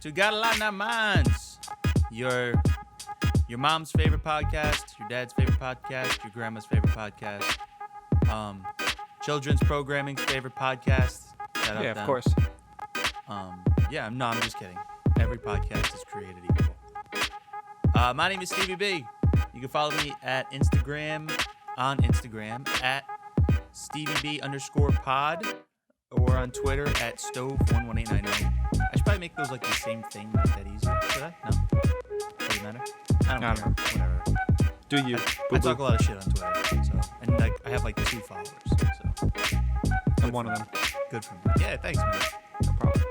to Got a Lot in Our Minds. Your mom's favorite podcast, your dad's favorite podcast, your grandma's favorite podcast, children's programming's favorite podcast. Yeah, of course. I'm just kidding. Every podcast is created equal. My name is Stevie B. You can follow me at Instagram at StevieB_pod or on Twitter at Stove11890. I should probably make those like the same thing. Make that easier. Should I? No? Doesn't matter? I don't care. Whatever. Do you? I talk a lot of shit on Twitter. So, and like I have like 2 followers. So I'm one of them. Good for me. Yeah, thanks, man. No problem.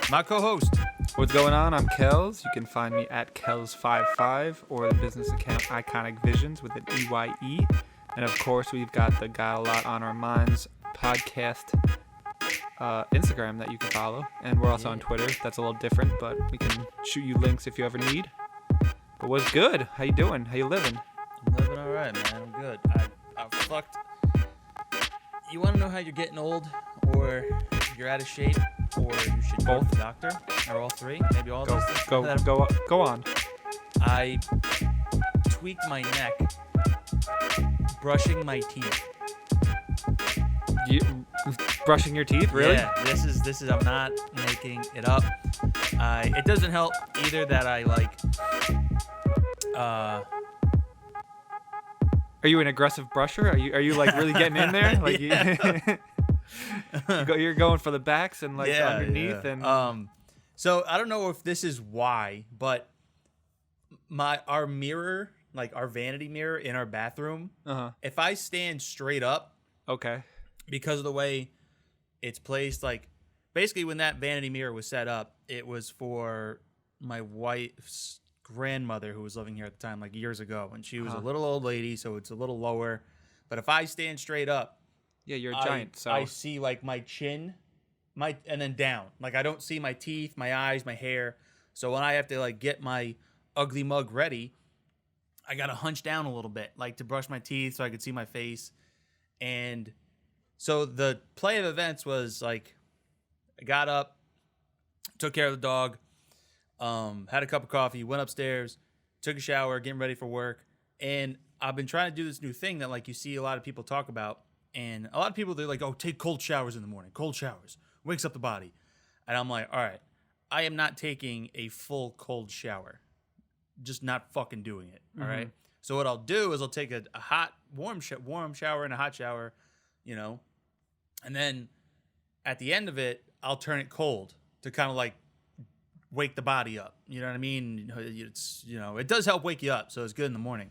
My co-host. What's going on? I'm Kells. You can find me at Kells55 or the business account Iconic Visions with an EYE. And of course, we've got the Got a Lot on Our Minds podcast Instagram that you can follow. And we're also on Twitter. That's a little different, but we can shoot you links if you ever need. But what's good? How you doing? How you living? I'm living all right, man. I'm good. I'm fucked. You want to know how you're getting old, or you're out of shape, or you should go to the doctor, or all three? Maybe all those things. Go on. I tweaked my neck brushing my teeth. You brushing your teeth, really? Yeah, this is. I'm not making it up. It doesn't help either that I like. Are you an aggressive brusher? Are you like really getting in there? Like you're going for the backs and like underneath and. So I don't know if this is why, but our mirror, like our vanity mirror in our bathroom, if I stand straight up, okay, because of the way it's placed, like basically when that vanity mirror was set up, it was for my wife's grandmother who was living here at the time, like years ago, and she was a little old lady, so it's a little lower. But if I stand straight up, yeah, you're a giant. So I see like my chin, and then down. Like I don't see my teeth, my eyes, my hair. So when I have to like get my ugly mug ready, I gotta hunch down a little bit, like to brush my teeth so I could see my face. And so the play of events was like, I got up, took care of the dog, had a cup of coffee, went upstairs, took a shower, getting ready for work. And I've been trying to do this new thing that like you see a lot of people talk about. And a lot of people, they're like, oh, take cold showers in the morning. Cold showers. Wakes up the body. And I'm like, all right, I am not taking a full cold shower. Just not fucking doing it. All right. So what I'll do is I'll take a hot, warm shower and a hot shower, and then at the end of it, I'll turn it cold to kind of like wake the body up. You know what I mean? It's, it does help wake you up. So it's good in the morning.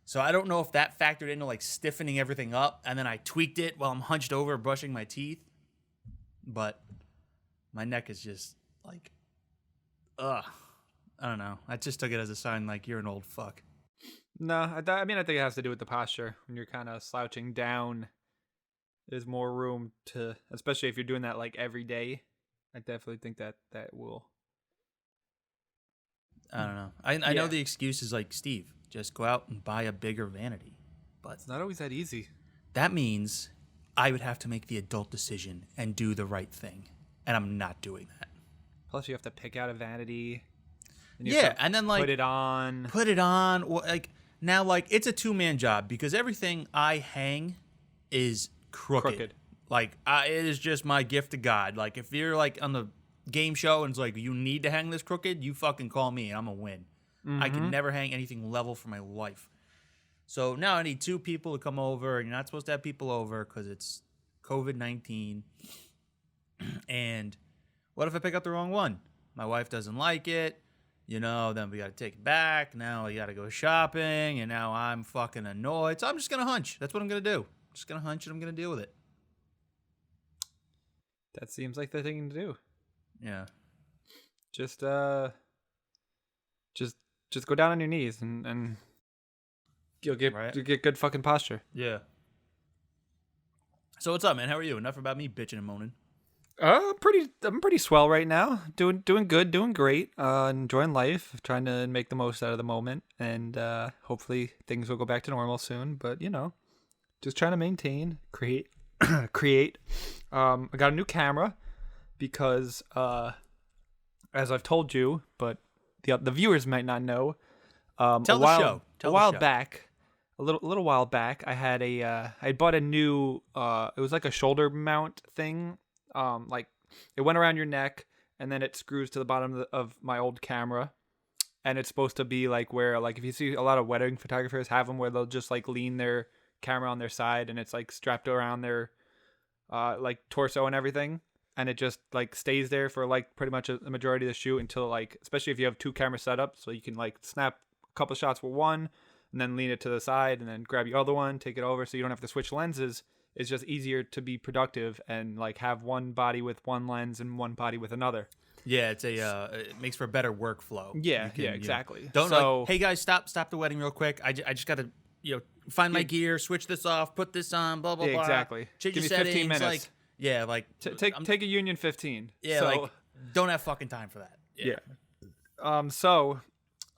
So I don't know if that factored into like stiffening everything up, and then I tweaked it while I'm hunched over brushing my teeth. But my neck is just like, I don't know. I just took it as a sign like you're an old fuck. No, I think it has to do with the posture. When you're kind of slouching down, there's more room to, especially if you're doing that like every day. I definitely think that will. I don't know. I know the excuse is like, Steve, just go out and buy a bigger vanity. But it's not always that easy. That means I would have to make the adult decision and do the right thing. And I'm not doing that. Plus, you have to pick out a vanity. And then like put it on. Like now, like it's a 2-man job because everything I hang is crooked. Like it is just my gift to God. Like if you're like on the game show and it's like you need to hang this crooked, you fucking call me and I'm gonna win. I can never hang anything level for my life. So now I need 2 people to come over, and you're not supposed to have people over because it's COVID-19. And what if I pick up the wrong one? My wife doesn't like it. Then we got to take it back. Now we got to go shopping, and now I'm fucking annoyed. So I'm just going to hunch. That's what I'm going to do. I'm just going to hunch, and I'm going to deal with it. That seems like the thing to do. Yeah. Just go down on your knees, and you'll get good fucking posture. Yeah. So what's up, man? How are you? Enough about me bitching and moaning. I'm pretty swell right now. Doing good, doing great. Enjoying life, trying to make the most out of the moment, and hopefully things will go back to normal soon. But just trying to maintain, create. I got a new camera because as I've told you, but the viewers might not know. Tell the show. A while back, a little while back, I had I bought a new it was like a shoulder mount thing. Like it went around your neck and then it screws to the bottom of my old camera. And it's supposed to be like where, like, if you see a lot of wedding photographers have them where they'll just like lean their camera on their side and it's like strapped around their like torso and everything, and it just like stays there for like pretty much the majority of the shoot until, like, especially if you have two camera setups, so you can like snap a couple shots with one and then lean it to the side and then grab your other one, take it over, so you don't have to switch lenses. It's just easier to be productive and like have one body with one lens and one body with another. Yeah, it's it makes for a better workflow. Yeah, exactly. Don't like, hey guys, stop the wedding real quick. I just gotta find my gear, switch this off, put this on, blah blah blah. Exactly. Change Give your me 15 settings, minutes. Take a Union 15. Yeah, so, don't have fucking time for that. Yeah.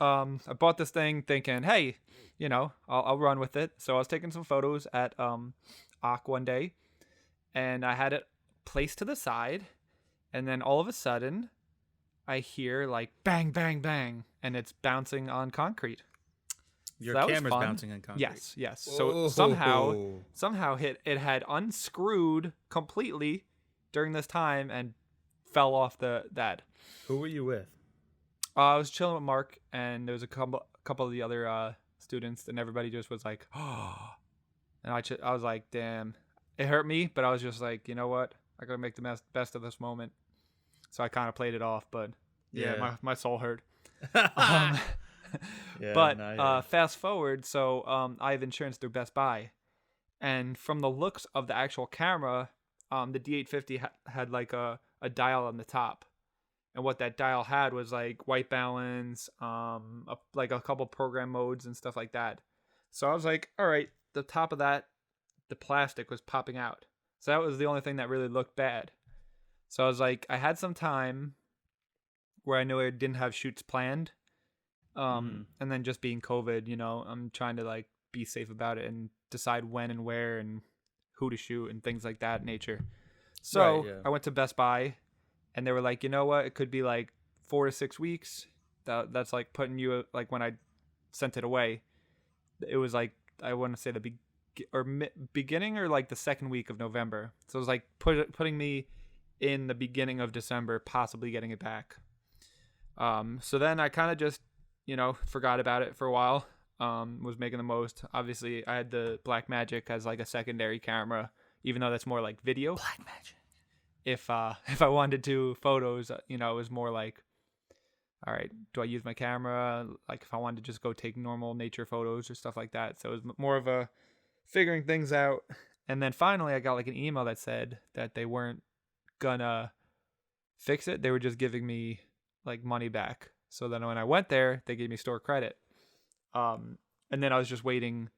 I bought this thing thinking, hey, I'll run with it. So I was taking some photos at Ak one day, and I had it placed to the side, and then all of a sudden I hear like bang, bang, bang, and it's bouncing on concrete. Your camera's bouncing on concrete. Yes. So somehow it had unscrewed completely during this time and fell off that. Who were you with? I was chilling with Mark, and there was a couple of the other students, and everybody just was like, oh. And I was like, damn. It hurt me, but I was just like, you know what? I gotta make the best of this moment. So I kind of played it off, but yeah. my soul hurt. But fast forward, so I have insurance through Best Buy, and from the looks of the actual camera, the D850 had like a dial on the top, and what that dial had was like white balance, like a couple program modes and stuff like that. So I was like, all right, the top of that, the plastic was popping out, so that was the only thing that really looked bad. So I was like, I had some time where I knew I didn't have shoots planned. And then just being COVID, I'm trying to like be safe about it and decide when and where and who to shoot and things like that nature. So I went to Best Buy, and they were like, you know what? It could be like 4 to 6 weeks. That's like putting you, like, when I sent it away, it was like, I want to say beginning or like the second week of November. So it was like putting me in the beginning of December, possibly getting it back. So then I kind of just, forgot about it for a while. Was making the most. Obviously, I had the Blackmagic as like a secondary camera, even though that's more like video. Blackmagic. If I wanted to photos, it was more like, all right, do I use my camera? Like if I wanted to just go take normal nature photos or stuff like that. So it was more of a figuring things out. And then finally, I got like an email that said that they weren't gonna fix it. They were just giving me like money back. So then when I went there, they gave me store credit. And then I was just waiting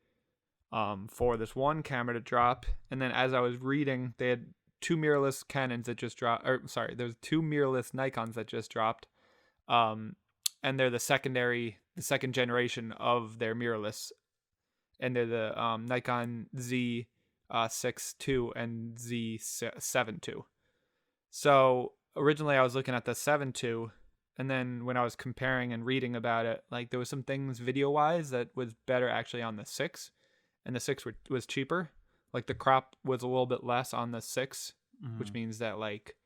for this one camera to drop. And then as I was reading, they had two mirrorless Canons that just dropped. There's two mirrorless Nikons that just dropped. And they're the second generation of their mirrorless. And they're the Nikon Z 6 II and Z 7 II. So originally I was looking at the 7 II, and then when I was comparing and reading about it, like there was some things video wise that was better actually on the 6, and the 6 was cheaper. Like the crop was a little bit less on the 6, which means that like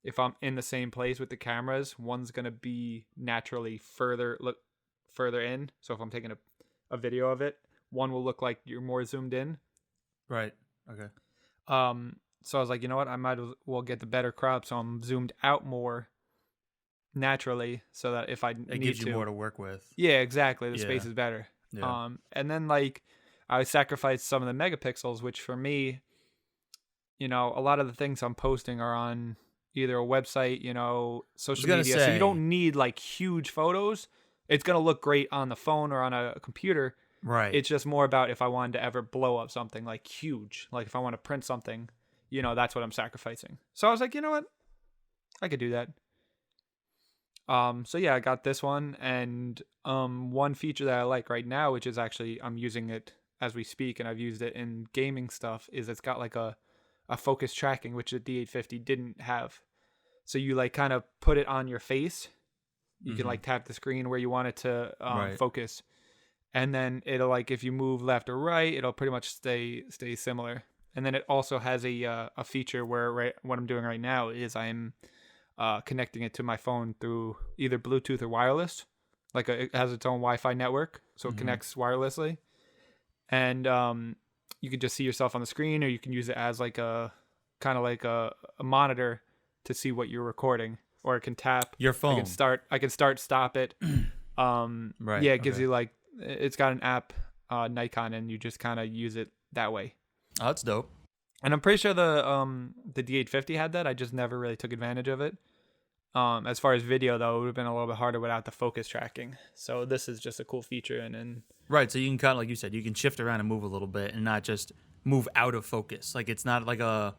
if I'm in the same place with the cameras, one's gonna be naturally further in. So if I'm taking a video of it, one will look like you're more zoomed in. Right. Okay. So I was like, you know what? I might as well get the better crop, so I'm zoomed out more naturally, so that if I need to, it gives you more to work with. Yeah, exactly. The space is better. Yeah. And then like I sacrificed some of the megapixels, which for me, a lot of the things I'm posting are on either a website, social media. So you don't need like huge photos. It's gonna look great on the phone or on a computer. Right. It's just more about if I wanted to ever blow up something like huge, like if I want to print something, that's what I'm sacrificing. So I was like, you know what? I could do that. So yeah, I got this one, and one feature that I like right now, which is actually I'm using it as we speak, and I've used it in gaming stuff, is it's got like a focus tracking, which the D850 didn't have. So you like kind of put it on your face. You can Mhm. like tap the screen where you want it to Right. focus, and then it'll like if you move left or right, it'll pretty much stay similar. And then it also has a feature where what I'm doing right now is I'm connecting it to my phone through either Bluetooth or wireless. Like it has its own Wi-Fi network, so it Mhm. connects wirelessly, and you can just see yourself on the screen, or you can use it as like a kind of like a monitor to see what you're recording, or it can tap. Your phone. I can start, stop it. Right. Yeah, it gives Okay. you like it's got an app, Nikon, and you just kind of use it that way. Oh, that's dope. And I'm pretty sure the D850 had that. I just never really took advantage of it. As far as video though, it would have been a little bit harder without the focus tracking. So this is just a cool feature, and Right. So you can kind of, like you said, you can shift around and move a little bit and not just move out of focus. Like it's not like a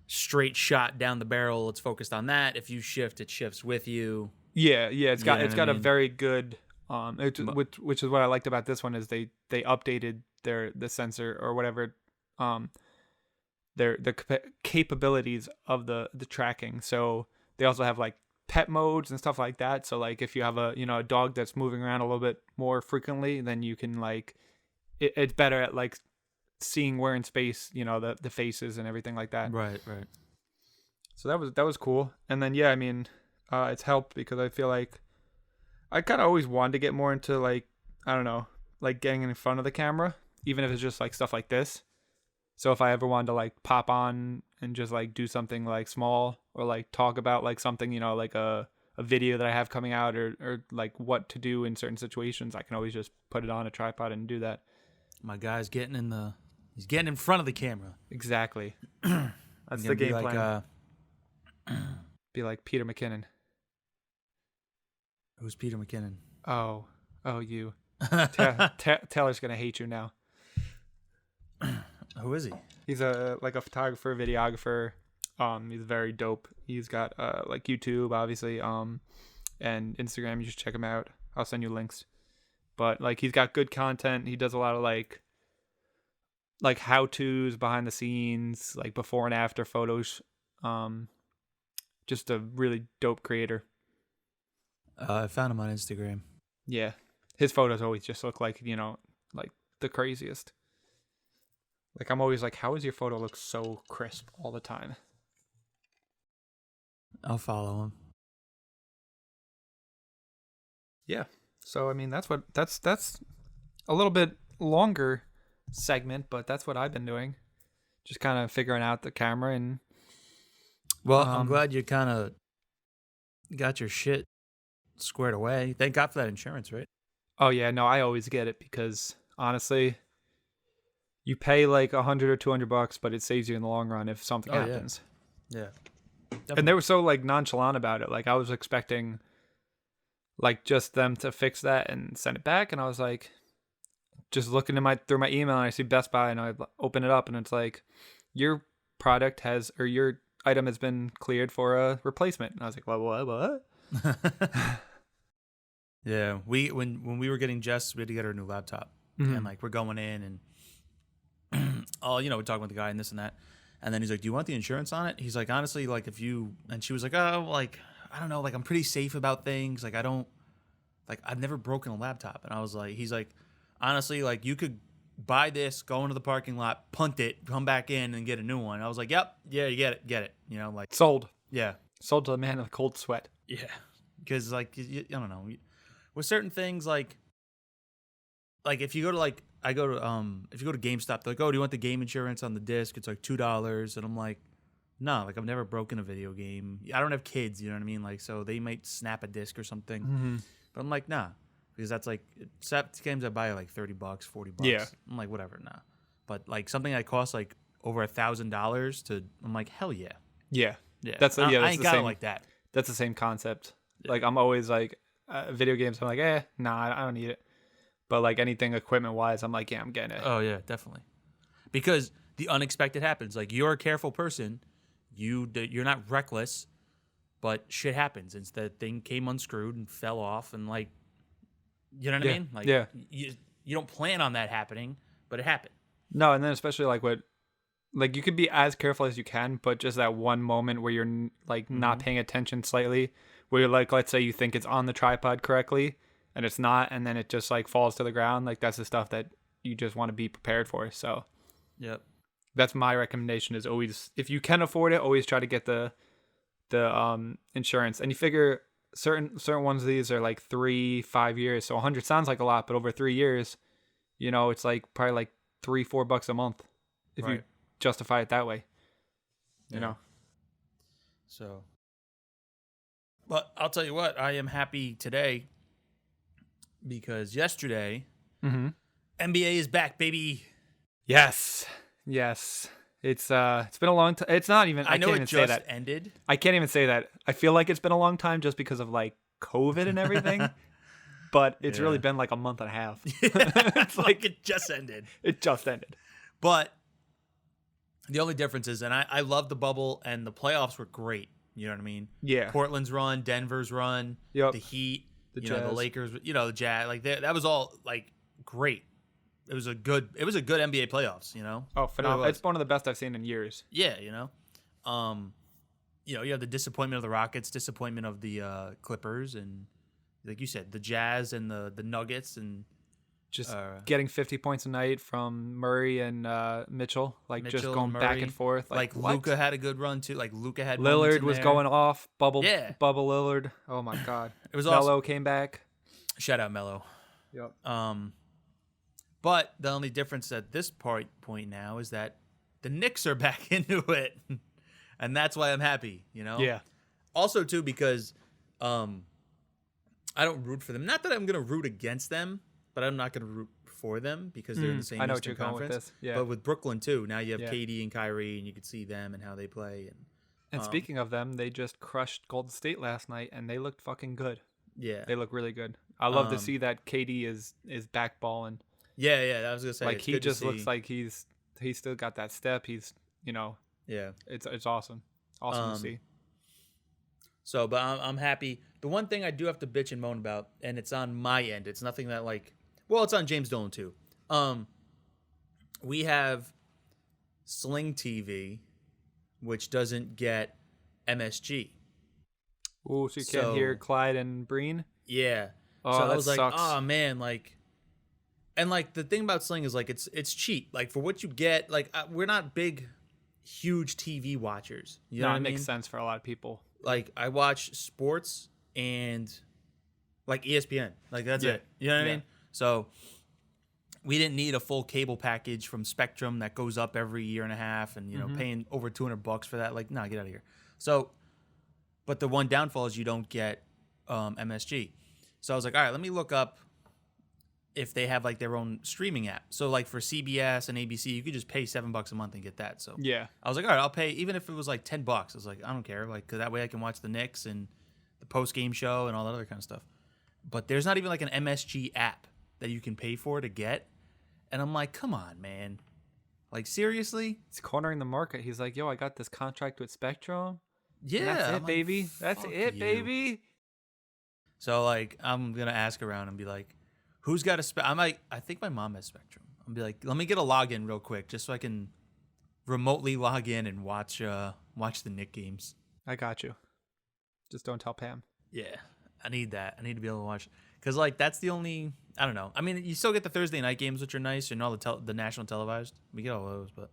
straight shot down the barrel. It's focused on that. If you shift, it shifts with you. yeah, You know it's what I got a mean? very good But which is what I liked about this one is they updated the sensor or whatever capabilities of the tracking. So they also have like pet modes and stuff like that. So like if you have a dog that's moving around a little bit more frequently, then you can like it's better at like seeing where in space the faces and everything like that. right, right. So that was cool. And then yeah, I mean, it's helped because I feel like I kind of always wanted to get more into like I don't know, like getting in front of the camera, even if it's just like stuff like this. So if I ever wanted to like pop on and just like do something like small or like talk about like something, like a video that I have coming out or like what to do in certain situations, I can always just put it on a tripod and do that. My guy's he's getting in front of the camera. Exactly. That's He's the gonna be game like, plan. Be like Peter McKinnon. who's Peter McKinnon? Oh, you. Taylor's gonna hate you now. Who is he? He's a photographer, videographer. He's very dope. He's got like YouTube, obviously, and Instagram. You should check him out. I'll send you links. But like he's got good content. He does a lot of like how tos behind the scenes, like before and after photos. Just a really dope creator. I found him on Instagram. Yeah, his photos always just look like like the craziest. Like I'm always like, how does your photo look so crisp all the time? I'll follow him. Yeah. So I mean, that's a little bit longer segment, but that's what I've been doing. Just kind of figuring out the camera and Well, I'm glad you kind of got your shit squared away. Thank God for that insurance, right? oh yeah, no, I always get it because honestly, you pay like $100 or $200, but it saves you in the long run if something Oh, yeah. happens. Yeah. And they were so like nonchalant about it. Like I was expecting like just them to fix that and send it back, and I was like just looking at through my email and I see Best Buy and I open it up and it's like your product has or your item has been cleared for a replacement. And I was like, what? Yeah, when we were getting Jess, we had to get her a new laptop, and like we're going in and we're talking with the guy and this and that, and then he's like, "Do you want the insurance on it?" He's like, "Honestly, like if you," and she was like, "Oh, like I don't know, like I'm pretty safe about things. Like I don't, like I've never broken a laptop." And I was like, he's like, "Honestly, like you could buy this, go into the parking lot, punt it, come back in and get a new one." I was like, "Yep, yeah, you get it." Like Sold yeah, to the man in a cold sweat. yeah, because like I don't know, with certain things like if you go to like if you go to GameStop, they're like, "Oh, do you want the game insurance on the disc?" It's like $2, and I'm like, no, like I've never broken a video game. I don't have kids, you know what I mean? Like so they might snap a disc or something, but I'm like, nah, because that's like games I buy are like $30, $40. Yeah. I'm like, whatever, nah. But like something that costs like over $1,000 to, I'm like, hell yeah, Yeah. yeah. That's I that's ain't the got same it like that. That's the same concept. Yeah. Like I'm always like video games. I'm like, nah, I don't need it. But like anything equipment wise, I'm like, yeah, I'm getting it. Oh yeah, definitely. Because the unexpected happens. Like you're a careful person, you're not reckless, but shit happens. It's that thing came unscrewed and fell off, and like, you know what I mean? Like, you don't plan on that happening, but it happened. No, and then especially like like you could be as careful as you can, but just that one moment where you're like not Mhm. paying attention slightly, where you're like, let's say you think it's on the tripod correctly and it's not, and then it just like falls to the ground. Like that's the stuff that you just want to be prepared for. So Yep. that's my recommendation, is always, if you can afford it, always try to get the insurance. And you figure certain ones of these are like 3-5 years. So 100 sounds like a lot, but over 3 years, it's like probably like $3-4 a month if you Right. justify it that way. Yeah. You know. So, but I'll tell you what, I am happy today because yesterday Mm-hmm. NBA is back, baby. Yes. It's been a long time. It's not even. I know can't it even say just that. ended. I can't even say that. I feel like it's been a long time just because of like COVID and everything. But it's really Yeah. been like a month and a half. It's like it just ended. It just ended. But the only difference is, and I love the bubble, and the playoffs were great. You know what I mean? Yeah. Portland's run, Denver's run, Yep. the Heat, The the Jazz. Lakers, the Jazz. Like that was all like great. It was a good NBA playoffs. Oh, phenomenal! was. It's one of the best I've seen in years. Yeah, you have the disappointment of the Rockets, disappointment of the Clippers, and like you said, the Jazz and the Nuggets, and Just Uh, getting 50 points a night from Murray and Mitchell, like just Mitchell going and back Murray. and forth. Like what? Luca had a good run too. Like Luca had moments Lillard in was there. going off. Bubble Yeah. Lillard. Oh my God. It was awesome. Melo came back. Shout out Melo. Yep. But the only difference at this point now is that the Knicks are back into it, and that's why I'm happy. Yeah. Also too because I don't root for them. Not that I'm gonna root against them, but I'm not gonna root for them because they're in the same I know what Eastern you're going with Conference. this. Yeah. But with Brooklyn too, now you have Yeah. KD and Kyrie, and you can see them and how they play. And speaking of them, they just crushed Golden State last night, and they looked fucking good. Yeah, They look really good. I love to Um, see that KD is back balling. yeah. I was gonna say Like it's he good to just looks see. like he's still got that step. He's Yeah. it's awesome. Awesome to see. So, but I'm happy. The one thing I do have to bitch and moan about, and it's on my end. It's nothing that it's on James Dolan too. We have Sling TV, which doesn't get MSG. Ooh, so you can't hear So- Clyde and Breen? Yeah. Oh, so I that was like, sucks. oh man, and the thing about Sling is it's cheap. Like for what you get, we're not big, huge TV watchers. You know No, what it I mean? makes sense for a lot of people. Like I watch sports and like ESPN. Like that's Yeah. it. You know what I Yeah. mean? So we didn't need a full cable package from Spectrum that goes up every year and a half, and paying over $200 for that. Like, nah, get out of here. So, but the one downfall is you don't get MSG. So I was like, all right, let me look up if they have like their own streaming app. So like for CBS and ABC, you could just pay $7 a month and get that. So Yeah. I was like, all right, I'll pay, even if it was like $10. I was like, I don't care, like, 'cause that way I can watch the Knicks and the post game show and all that other kind of stuff. But there's not even like an MSG app that you can pay for to get, and I'm like, come on, man, like seriously? He's cornering the market. He's like, yo, I got this contract with Spectrum. Yeah, That's I'm it, like, baby. That's fuck it, you. baby. So like, I'm gonna ask around and be like, who's got a I think my mom has Spectrum. I'll be like, let me get a login real quick just so I can remotely log in and watch the Knick games. I got you. Just don't tell Pam. Yeah, I need that. I need to be able to watch, because that's the only, I don't know. I mean, you still get the Thursday night games, which are nice, and all the national televised. We get all those, but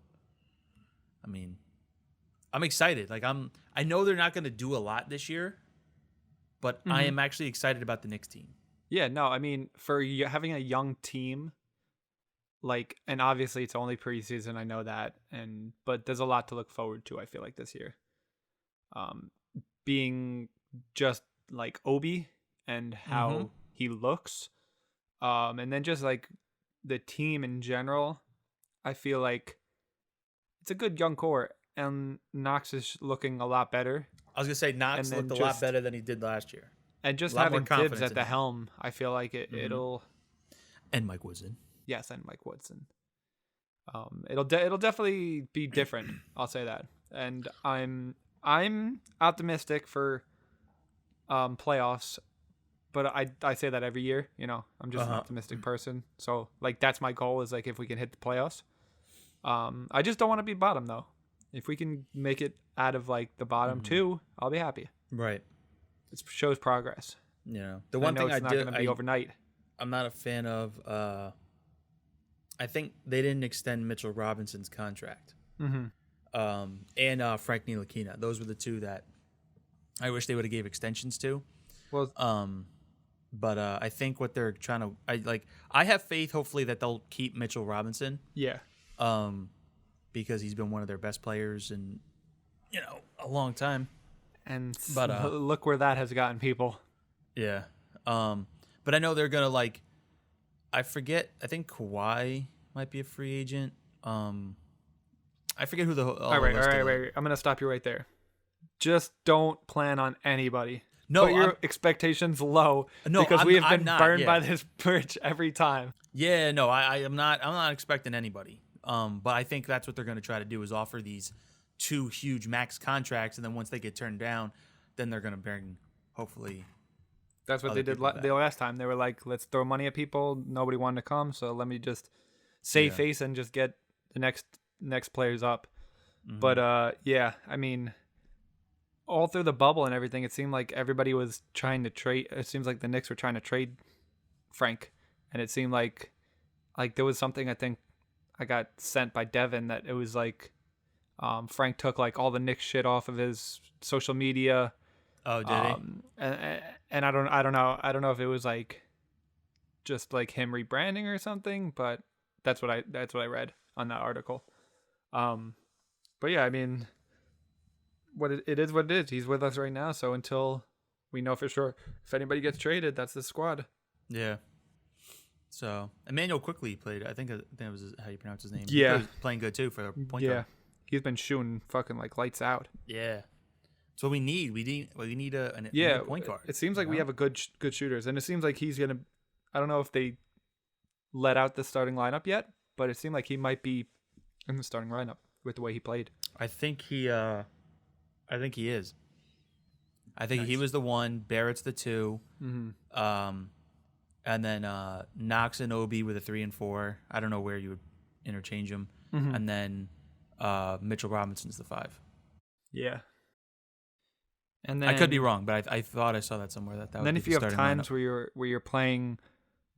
I mean, I'm excited. Like I know they're not going to do a lot this year, but I am actually excited about the Knicks team. Yeah, no, I mean, for having a young team, and obviously it's only preseason, I know that, but there's a lot to look forward to, I feel like, this year. Being just like Obi and how he looks, and then just like the team in general, I feel like it's a good young core, and Knox is looking a lot better. I was gonna say Knox And then looked a lot just- better than he did last year. And just A lot more having confidence Tibbs at in the him. helm, I feel like it'll. And Mike Woodson. Yes, and Mike Woodson. It'll definitely be different. I'll say that, and I'm optimistic for playoffs, but I say that every year. I'm just an optimistic person. So like that's my goal, is like if we can hit the playoffs. I just don't want to be bottom though. If we can make it out of like the bottom two, I'll be happy. Right. It shows progress. You know, the one thing it's not going to be overnight. I'm not a fan of. I think they didn't extend Mitchell Robinson's contract. And Frank Ntilikina. Those were the two that I wish they would have gave extensions to. Well, but I think what they're trying to, I have faith, hopefully, that they'll keep Mitchell Robinson. Yeah. Because he's been one of their best players in, a long time. But look where that has gotten people. Yeah. But I know they're gonna I forget. I think Kawhi might be a free agent. I forget who the. All right. I'm gonna stop you right there. Just don't plan on anybody. No, put your expectations low. No, because we have been burned by yeah. this bridge every time. Yeah, no, I'm not. I'm not expecting anybody. But I think that's what they're going to try to do is offer these 2 huge max contracts, and then once they get turned down, then they're going to bring, hopefully. That's what they did the last time. They were like, let's throw money at people. Nobody wanted to come, so let me just save face and just get the next players up. Mm-hmm. But yeah, I mean, all through the bubble and everything, it seemed like everybody was trying to trade. It seems like the Knicks were trying to trade Frank, and it seemed like there was something I think I got sent by Devin that it was like Frank took like all the Knicks shit off of his social media. Oh, did he? And I don't know if it was like just like him rebranding or something, but that's what I read on that article. But yeah, I mean, it is what it is. He's with us right now, so until we know for sure if anybody gets traded, that's the squad. Yeah. So Emmanuel Quickly played. I think that was how you pronounce his name. Yeah, he was playing good too for the point guard. Yeah, he's been shooting fucking like lights out. Yeah. So we need a point guard. It seems like we have a good shooters, and it seems like he's gonna. I don't know if they let out the starting lineup yet, but it seemed like he might be in the starting lineup with the way he played. I think he is. I think Nice. he was the one. Barrett's the 2. Mm-hmm. And then Knox and Obi with a 3 and 4. I don't know where you would interchange them. Mm-hmm. And then Mitchell Robinson's the 5. Yeah. And then I could be wrong, but I thought I saw that somewhere. That and would then be if the you have starting times lineup. where you're playing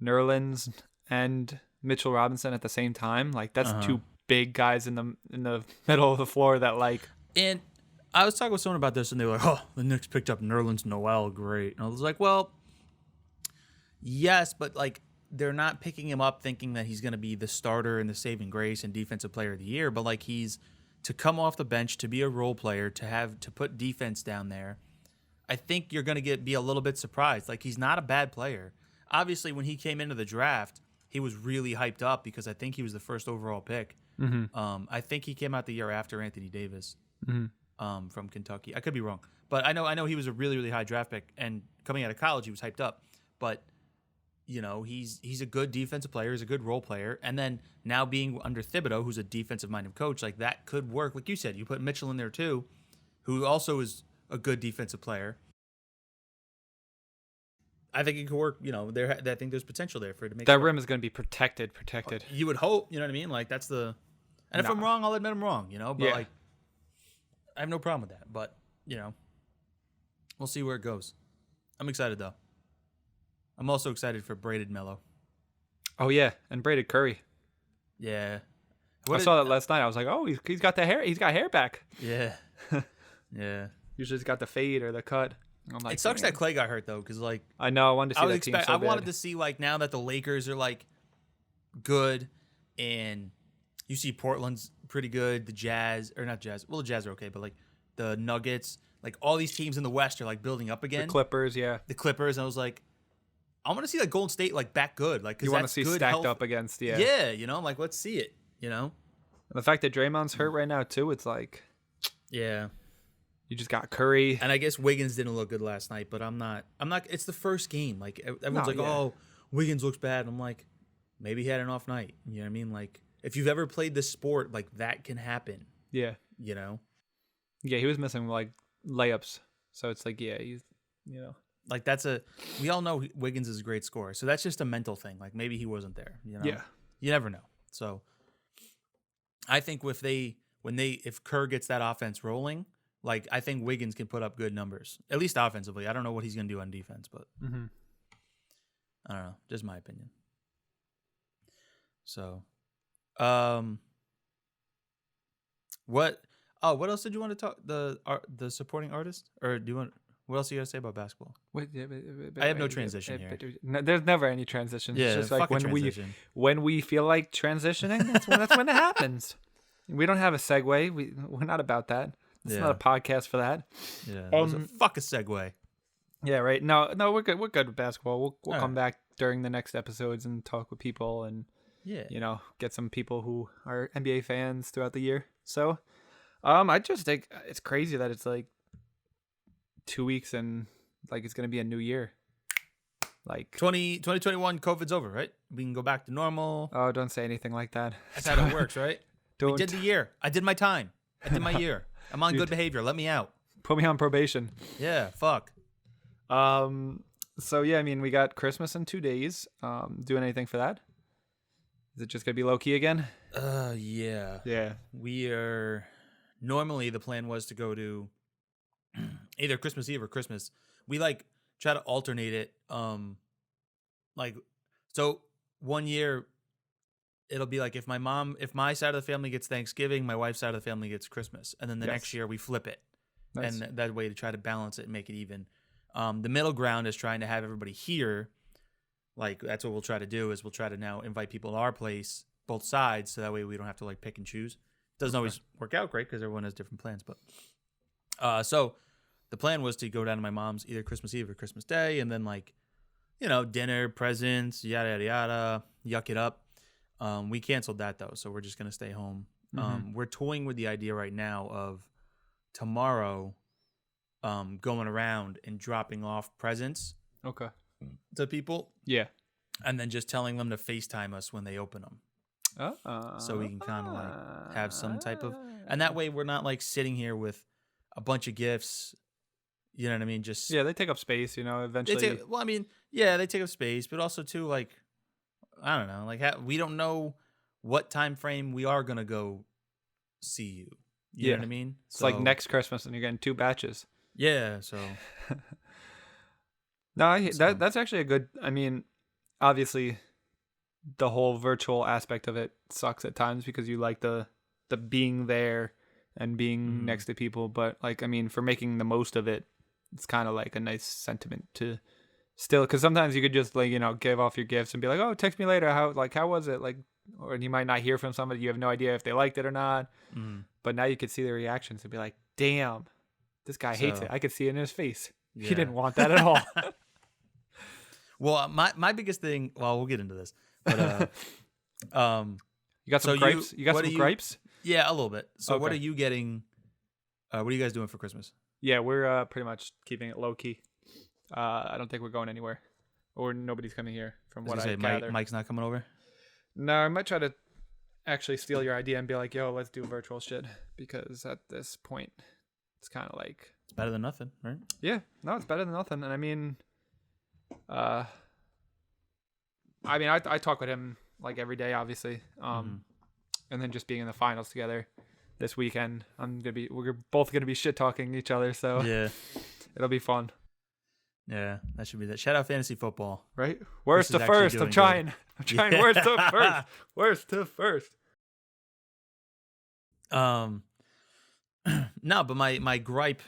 Nerlens and Mitchell Robinson at the same time, like that's 2 big guys in the middle of the floor that like. And I was talking with someone about this, and they were like, "Oh, the Knicks picked up Nerlens Noel, great." And I was like, "Well, yes, but like they're not picking him up thinking that he's going to be the starter and the saving grace and defensive player of the year, but like he's to come off the bench, to be a role player, to put defense down there. I think you're going to be a little bit surprised. Like he's not a bad player. Obviously, when he came into the draft, he was really hyped up because I think he was the first overall pick. Mm-hmm. I think he came out the year after Anthony Davis Mm-hmm. from Kentucky. I could be wrong, but I know he was a really, really high draft pick, and coming out of college, he was hyped up. But he's a good defensive player, he's a good role player, and then now being under Thibodeau, who's a defensive-minded coach, like that could work. Like you said, you put Mitchell in there too, who also is a good defensive player. I think it could work. I think there's potential there for it to make that rim is going to be protected. You would hope. You know what I mean? Like that's the. And if I'm wrong, I'll admit I'm wrong. But like, I have no problem with that. But we'll see where it goes. I'm excited though. I'm also excited for braided Melo. Oh yeah, and braided Curry. Yeah, I saw that last night. I was like, oh, he's got the hair. He's got hair back. Yeah, yeah. Usually he's got the fade or the cut. I'm like, it sucks that Clay got hurt though, because like I know I wanted to see that team so bad. I wanted to see like now that the Lakers are like good, and you see Portland's pretty good. The Jazz or not Jazz. Well, the Jazz are okay, but like the Nuggets, like all these teams in the West are like building up again. The Clippers, yeah. The Clippers, and I was like, I want to see like Golden State like back good, like you want to see good, stacked up against, yeah. Yeah, I'm like, let's see it, And the fact that Draymond's hurt right now too, it's like, yeah. You just got Curry. And I guess Wiggins didn't look good last night, but I'm not. It's the first game. Like everyone's oh, Wiggins looks bad. I'm like, maybe he had an off night. You know what I mean? Like if you've ever played this sport, like that can happen. Yeah. Yeah, he was missing like layups. So it's like, yeah, he's, like we all know Wiggins is a great scorer. So that's just a mental thing. Like maybe he wasn't there. Yeah. You never know. So I think if Kerr gets that offense rolling, like I think Wiggins can put up good numbers, at least offensively. I don't know what he's gonna do on defense, but I don't know. Just my opinion. So, what? Oh, what else did you want to talk? The supporting artist, or do you want? What else do you got to say about basketball? Wait, I have no transition here. No, there's never any transitions. Yeah, It's just like when transition. we feel like transitioning, that's when it happens. We don't have a segue. We're not about that. It's not a podcast for that. Yeah, fuck a segue. Yeah, right. No, we're good. We're good with basketball. We'll come back during the next episodes and talk with people and get some people who are NBA fans throughout the year. So, I just think it's crazy that it's like 2 weeks and like it's gonna be a new year. Like 2021, COVID's over, right? We can go back to normal. Oh, don't say anything like that. That's how it works, right? We did the year. I did my time. I did my year. I'm on good behavior. Let me out. Put me on probation. Yeah, fuck. So yeah, I mean, we got Christmas in 2 days. Doing anything for that? Is it just gonna be low key again? Yeah. Yeah. We are. Normally, the plan was to go to either Christmas Eve or Christmas. We like try to alternate it. So 1 year it'll be like if my side of the family gets Thanksgiving, my wife's side of the family gets Christmas, and then the next year we flip it. Nice. And that way to try to balance it and make it even. The middle ground is trying to have everybody here. Like that's what we'll try to do is we'll try to now invite people to our place, both sides, so that way we don't have to like pick and choose. Doesn't always work out great because everyone has different plans, but so the plan was to go down to my mom's either Christmas Eve or Christmas Day, and then like, dinner, presents, yada yada yada, yuck it up. We canceled that though, so we're just gonna stay home. We're toying with the idea right now of tomorrow, going around and dropping off presents. Okay. To people. Yeah. And then just telling them to FaceTime us when they open them. So we can kind of like have some type of, and that way we're not like sitting here with a bunch of gifts. You know what I mean? Just they take up space. Eventually. They take up space, but also too like, I don't know, like we don't know what time frame we are gonna go see you. You know what I mean? It's like next Christmas, and you're getting 2 batches. Yeah. So. No, that's actually a good. I mean, obviously, the whole virtual aspect of it sucks at times because you like the being there and being next to people. But like, I mean, for making the most of it, it's kind of like a nice sentiment to still. Because sometimes you could just like give off your gifts and be like, oh, text me later. How was it? Like, or you might not hear from somebody. You have no idea if they liked it or not. But now you could see their reactions and be like, damn, this guy hates it. I could see it in his face. Yeah. He didn't want that at all. Well, my biggest thing. Well, we'll get into this, but you got some gripes. You got some gripes. Yeah, a little bit. So, What are you getting? What are you guys doing for Christmas? Yeah, we're pretty much keeping it low key. I don't think we're going anywhere, or nobody's coming here. From what I gather, Mike's not coming over. No, I might try to actually steal your idea and be like, "Yo, let's do virtual shit," because at this point, it's kind of like it's better than nothing, right? Yeah, no, it's better than nothing, and I mean. I talk with him like every day, obviously. And then just being in the finals together this weekend, we're both gonna be shit talking each other, so yeah, it'll be fun. Yeah, that should be that. Shout out fantasy football, right? Worst to first. I'm trying. Yeah. Worst to first. Worst to first. No, but my gripe,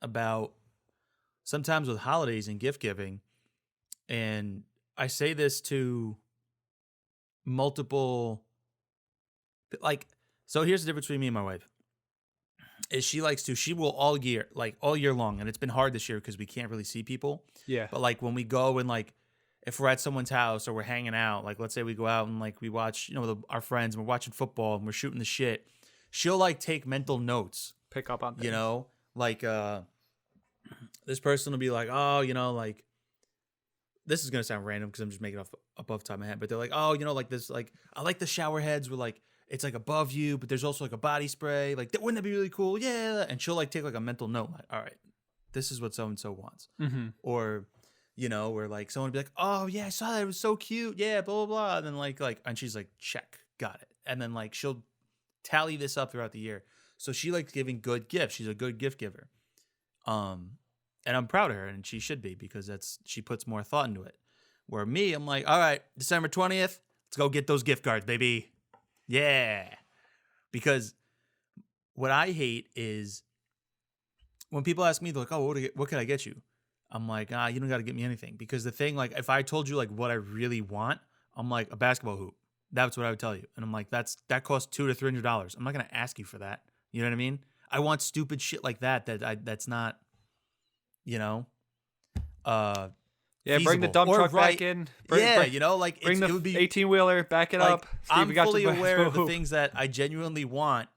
about sometimes with holidays and gift giving, and I say this to multiple, like, so here's the difference between me and my wife. Is she will all year long, and it's been hard this year because we can't really see people. Yeah. But like when we go and like, if we're at someone's house or we're hanging out, like let's say we go out and like we watch, our friends and we're watching football and we're shooting the shit, she'll like take mental notes. Pick up on things. Like this person will be like, oh, like this is gonna sound random because I'm just making it above the top of my head, but they're like, oh, like this, like I like the shower heads where like it's like above you, but there's also like a body spray. Like wouldn't that be really cool? Yeah. And she'll like take like a mental note, like, all right, this is what so and so wants, or where like someone would be like, oh yeah, I saw that, it was so cute, yeah, blah blah blah, and then like and she's like, check, got it. And then like she'll tally this up throughout the year. So she likes giving good gifts. She's a good gift giver. And I'm proud of her, and she should be, because she puts more thought into it. Where me, I'm like, all right, December 20th, let's go get those gift cards, baby. Yeah. Because what I hate is when people ask me, they're like, oh, what can I get you? I'm like, you don't got to get me anything. Because the thing, like, if I told you like what I really want, I'm like, a basketball hoop. That's what I would tell you. And I'm like, that costs $200 to $300. I'm not going to ask you for that. You know what I mean? I want stupid shit like that's not, you know, yeah, feasible. bring the dump truck back in. Bring, you know, like bring it the would be 18-wheeler, back it like, up. Steve, I'm we got fully your aware of the hoop. things that I genuinely want.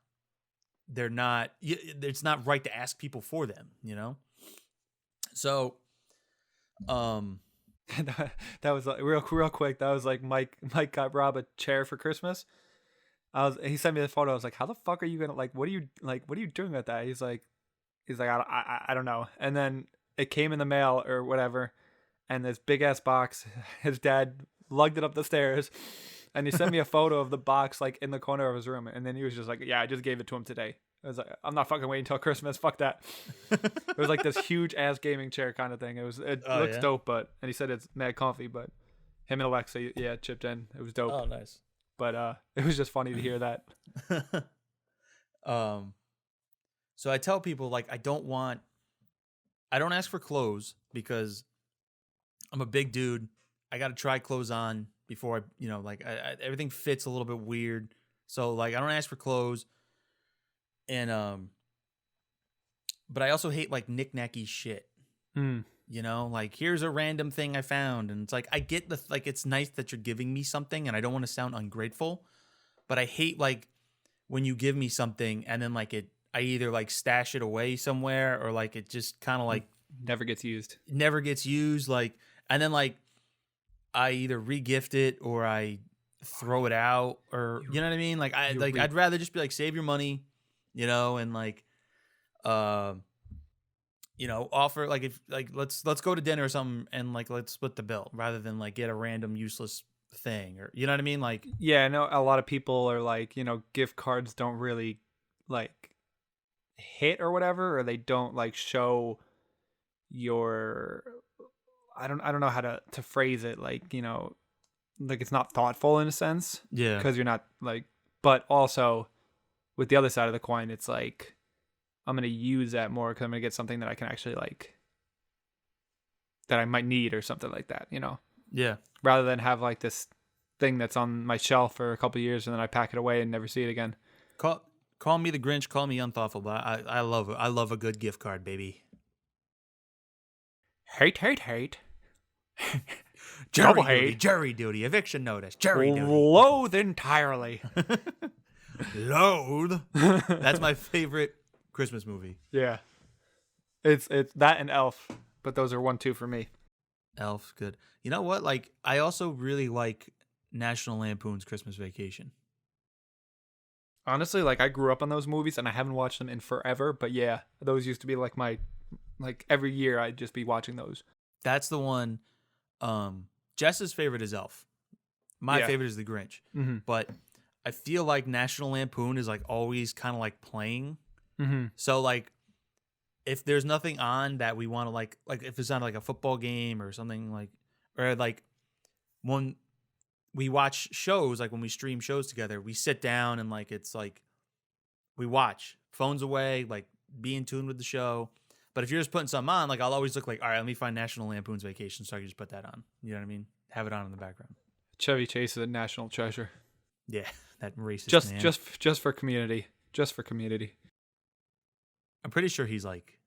They're not. It's not right to ask people for them. You know. So, that was like, real quick. That was like Mike got Rob a chair for Christmas. He sent me the photo. I was like, how the fuck are you gonna, like, what are you doing with that? He's like, I don't know. And then it came in the mail or whatever, and this big ass box, his dad lugged it up the stairs, and he sent me a photo of the box like in the corner of his room, and then he was just like, yeah, I just gave it to him today. I was like, I'm not fucking waiting until Christmas. Fuck that. It was like this huge ass gaming chair kind of thing. It looks dope, and he said it's mad comfy, but him and Alexa, yeah, chipped in. It was dope. oh, nice. But it was just funny to hear that. So I tell people, like, I don't ask for clothes because I'm a big dude. I got to try clothes on before everything fits a little bit weird. So like, I don't ask for clothes. And, but I also hate like knick-knacky shit, you know, like here's a random thing I found. And it's like, I get it's nice that you're giving me something and I don't want to sound ungrateful, but I hate like when you give me something and then like I either like stash it away somewhere or like it just kind of like never gets used. Like, and then like I either re-gift it or I throw it out or you know what I mean? Like I'd rather just be like, save your money, you know, and like, you know, offer like if like let's go to dinner or something and like let's split the bill rather than like get a random useless thing or you know what I mean? Like yeah, I know a lot of people are like, you know, gift cards don't really like hit or whatever, or they don't like show your I don't know how to phrase it, like, you know, like it's not thoughtful in a sense. Yeah. Because you're not like, but also with the other side of the coin, it's like I'm going to use that more because I'm going to get something that I can actually like, that I might need or something like that, you know? Yeah. Rather than have like this thing that's on my shelf for a couple of years and then I pack it away and never see it again. Call me the Grinch, call me unthoughtful, but I love it. I love a good gift card, baby. Hate. Jury duty, eviction notice, jury duty. Loathe entirely. Loathe. That's my favorite Christmas movie. Yeah. It's that and Elf, but those are 1-2 for me. Elf's good. You know what? Like, I also really like National Lampoon's Christmas Vacation. Honestly, like I grew up on those movies and I haven't watched them in forever, but yeah, those used to be like my, like every year I'd just be watching those. That's the one. Jess's favorite is Elf. My favorite is The Grinch. Mm-hmm. But I feel like National Lampoon is like always kind of like playing. Mm-hmm. So like, if there's nothing on that we want to like if it's on like a football game or something like, or like when we watch shows, like when we stream shows together, we sit down and like, it's like we watch, phones away, like be in tune with the show. But if you're just putting something on, like I'll always look like, all right, let me find National Lampoon's Vacation so I can just put that on. You know what I mean? Have it on in the background. Chevy Chase is a national treasure. Yeah, that racist man. Just for community. Just for community. I'm pretty sure he's like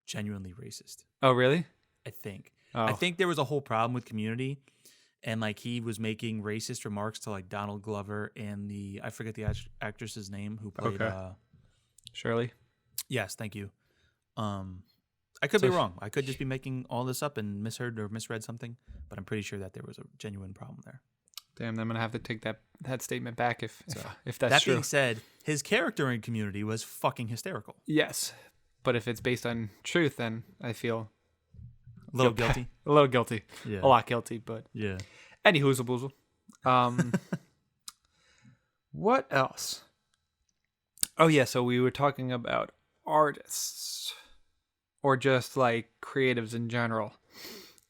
genuinely racist. Oh, really? I think. Oh. I think there was a whole problem with Community, and like he was making racist remarks to like Donald Glover and I forget the actress's name who played. Shirley. Yes, thank you. I could be wrong. I could just be making all this up and misheard or misread something, but I'm pretty sure that there was a genuine problem there. Damn, I'm gonna have to take that statement back if that's that true. Being said, his character in Community was fucking hysterical. Yes, but if it's based on truth, then I feel a little guilty. A little guilty. Yeah. A lot guilty, but yeah. Any hoozle boozle. What else? Oh yeah, so we were talking about artists or just like creatives in general.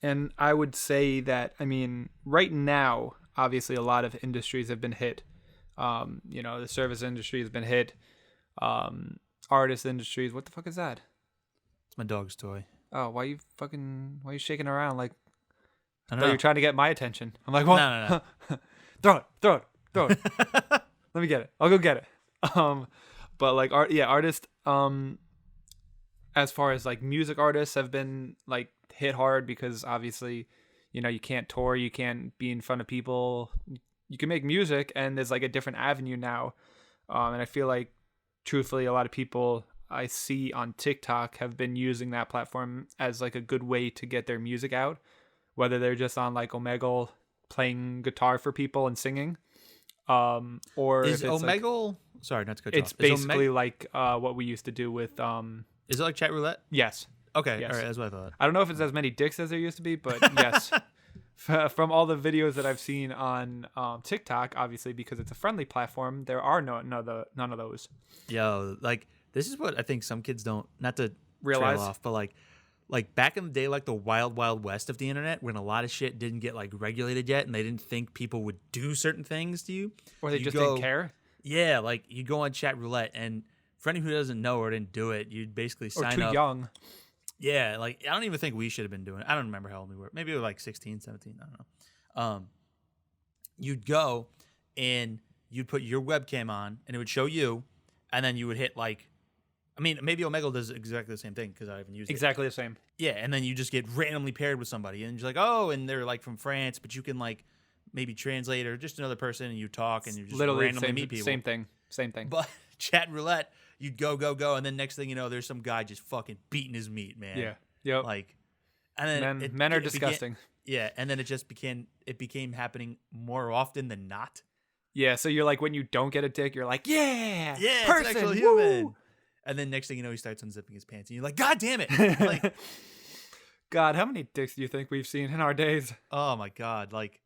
And I would say that, I mean, right now, obviously a lot of industries have been hit. The service industry has been hit. Artist industries. What the fuck is that? It's my dog's toy. Oh, why you shaking around like I thought don't you're know. trying to get my attention? I'm like, what? No. Throw it. Let me get it. I'll go get it. But like artists. As far as like music artists have been like hit hard because obviously, you can't tour, you can't be in front of people. You can make music, and there's like a different avenue now. And I feel like, truthfully, a lot of people I see on TikTok have been using that platform as like a good way to get their music out, whether they're just on like Omegle playing guitar for people and singing. Or Is if it's Omegle? Sorry, not to cut you it's off. Is basically like what we used to do with Is it like chat roulette? yes. Okay, Yes. all right, that's what I thought. I don't know if it's as many dicks as there used to be, but yes. From all the videos that I've seen on TikTok, obviously because it's a friendly platform, there are none of those. Yo, like this is what I think some kids don't, not to Realize. trail off, but like back in the day, like the wild west of the internet, when a lot of shit didn't get like regulated yet, and they didn't think people would do certain things to you, Or they you just go- didn't care. Yeah, like you go on chat roulette, and for anyone who doesn't know or didn't do it, you'd basically Or sign too up. young. Yeah, like I don't even think we should have been doing it. I don't remember how old we were. Maybe we were like 16, 17. I don't know. You'd go and you'd put your webcam on, and it would show you, and then you would hit like, I mean, maybe Omegle does exactly the same thing because I haven't used it. Exactly the same. Yeah, and then you just get randomly paired with somebody, and you're like, oh, and they're like from France, but you can like maybe translate or just another person, and you talk, and you just Literally randomly same, meet people. same thing. Same thing. But chat roulette, you'd go, and then next thing you know, there's some guy just fucking beating his meat, man. Yeah. Yep. Like, and then Men are it began- disgusting. yeah, and then it became happening more often than not. Yeah, so you're like, when you don't get a dick, you're like, yeah, Yeah, person, it's actual woo! human. And then next thing you know, he starts unzipping his pants, and you're like, God damn it! Like, God, how many dicks do you think we've seen in our days? oh my god, like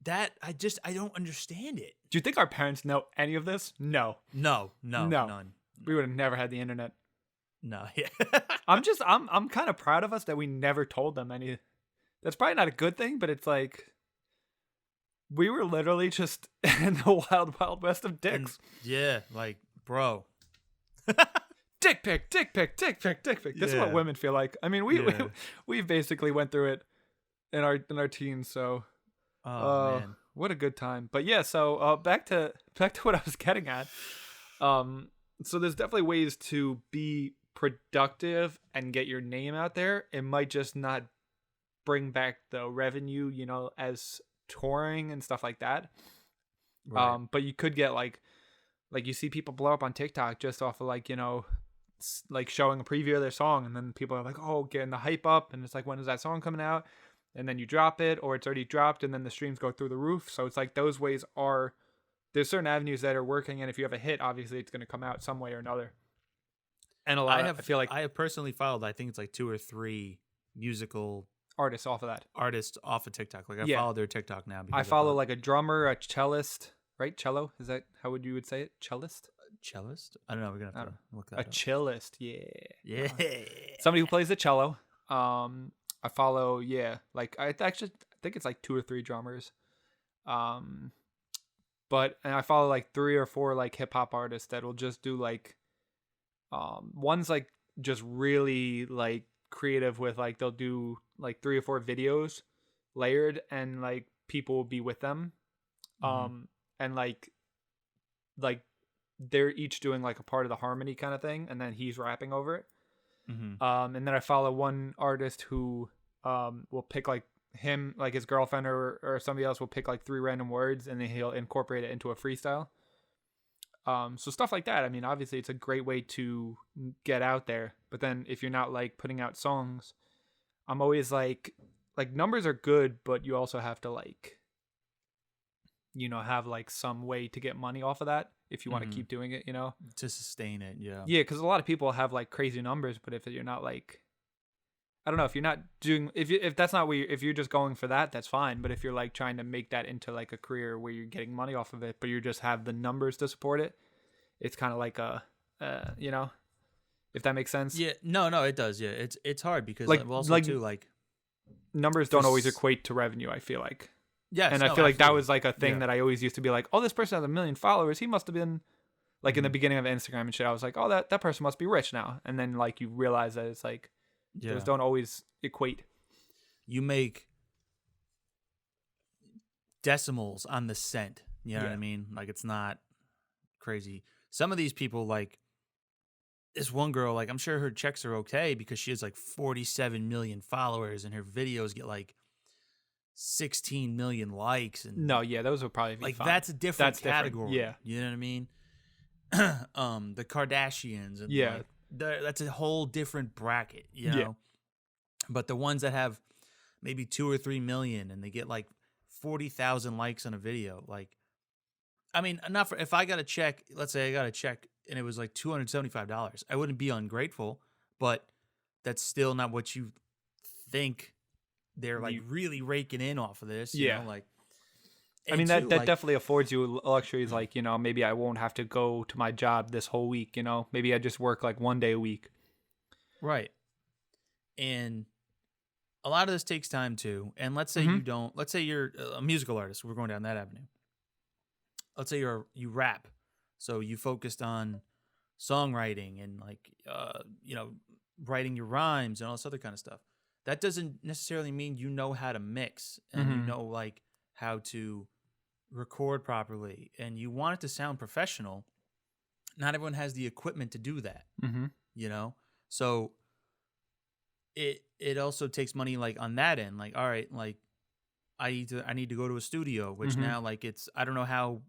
that. I don't understand it. Do you think our parents know any of this? No. No, none. We would have never had the internet. No, yeah. I'm kind of proud of us that we never told them any. That's probably not a good thing, but it's like we were literally just in the wild west of dicks. And, yeah, like, bro. Dick pic. This is what Yeah. women feel like. I mean, Yeah. we basically went through it in our teens. So, Oh man. what a good time. But yeah, so back to what I was getting at. So there's definitely ways to be productive and get your name out there. It might just not bring back the revenue, as touring and stuff like that. Right. But you could get like you see people blow up on TikTok just off of like, like showing a preview of their song, and then people are like, oh, getting the hype up, and it's like, when is that song coming out? And then you drop it, or it's already dropped, and then the streams go through the roof. So it's like those ways there's certain avenues that are working, and if you have a hit, obviously it's going to come out some way or another. And I feel like I have personally followed, I think it's like 2 or 3 musical artists off of that. artists off of TikTok. Like I Yeah. follow their TikTok now. I follow like a drummer, a cellist, right? Cello? Is that how you would say it? Cellist? cellist. I don't know. We're gonna have to look that A up. cellist, yeah. Yeah. Somebody who plays the cello. I follow, like I think it's like 2 or 3 drummers. But I follow like 3 or 4 like hip hop artists that will just do like one's like just really like creative with like they'll do like 3 or 4 videos layered, and like people will be with them. Mhm. And like they're each doing like a part of the harmony kind of thing, and then he's rapping over it. Mm-hmm. And then I follow one artist who will pick like him, like his girlfriend or somebody else will pick like 3 random words, and then he'll incorporate it into a freestyle. So stuff like that. I mean, obviously it's a great way to get out there, but then if you're not like putting out songs, I'm always like numbers are good, but you also have to like, have like some way to get money off of that if you want to Mhm. keep doing it, To sustain it, yeah. Yeah, because a lot of people have like crazy numbers, but if you're not like I don't know, if you're not doing, if that's not what if you're just going for that, that's fine. But if you're like trying to make that into like a career where you're getting money off of it, but you just have the numbers to support it, it's kind of like a, if that makes sense. Yeah, no, it does. Yeah, it's hard because Like- also like- too like Numbers don't For always s- equate to revenue, I feel like. yes, And I no, feel like that absolutely. was like a thing Yeah. that I always used to be like, oh, this person has 1 million followers. He must have been like in the beginning of Instagram and shit. I was like, oh, that person must be rich now. And then like you realize that it's like Yeah. those don't always equate. You make decimals on the cent. You know what Yeah. I mean? Like it's not crazy. Some of these people, like this one girl, like I'm sure her checks are okay because she has like 47 million followers and her videos get like 16 million likes and No, yeah, those would probably be like fine. that's a different That's different, category. yeah. You know what I mean? The Kardashians and Yeah. like, that's a whole different bracket, you know. Yeah. But the ones that have maybe 2 or 3 million and they get like 40,000 likes on a video, like I mean, not for if I got a check, let's say I got a check and it was like $275, I wouldn't be ungrateful, but that's still not what you think they're like really raking in off of this. You Yeah. know, like I mean, and that too, like, definitely affords you luxuries like, maybe I won't have to go to my job this whole week, Maybe I just work like 1 day a week. right. And a lot of this takes time too. And let's say Mhm. you don't. Let's say you're a musical artist. We're going down that avenue. Let's say you rap, so you focused on songwriting and like writing your rhymes and all this other kind of stuff. That doesn't necessarily mean you know how to mix and you Mhm. know like how to record properly and you want it to sound professional. Not everyone has the equipment to do that. Mm-hmm. So it also takes money like on that end, like all right, like I need to go to a studio, which Mhm. now like it's I don't know how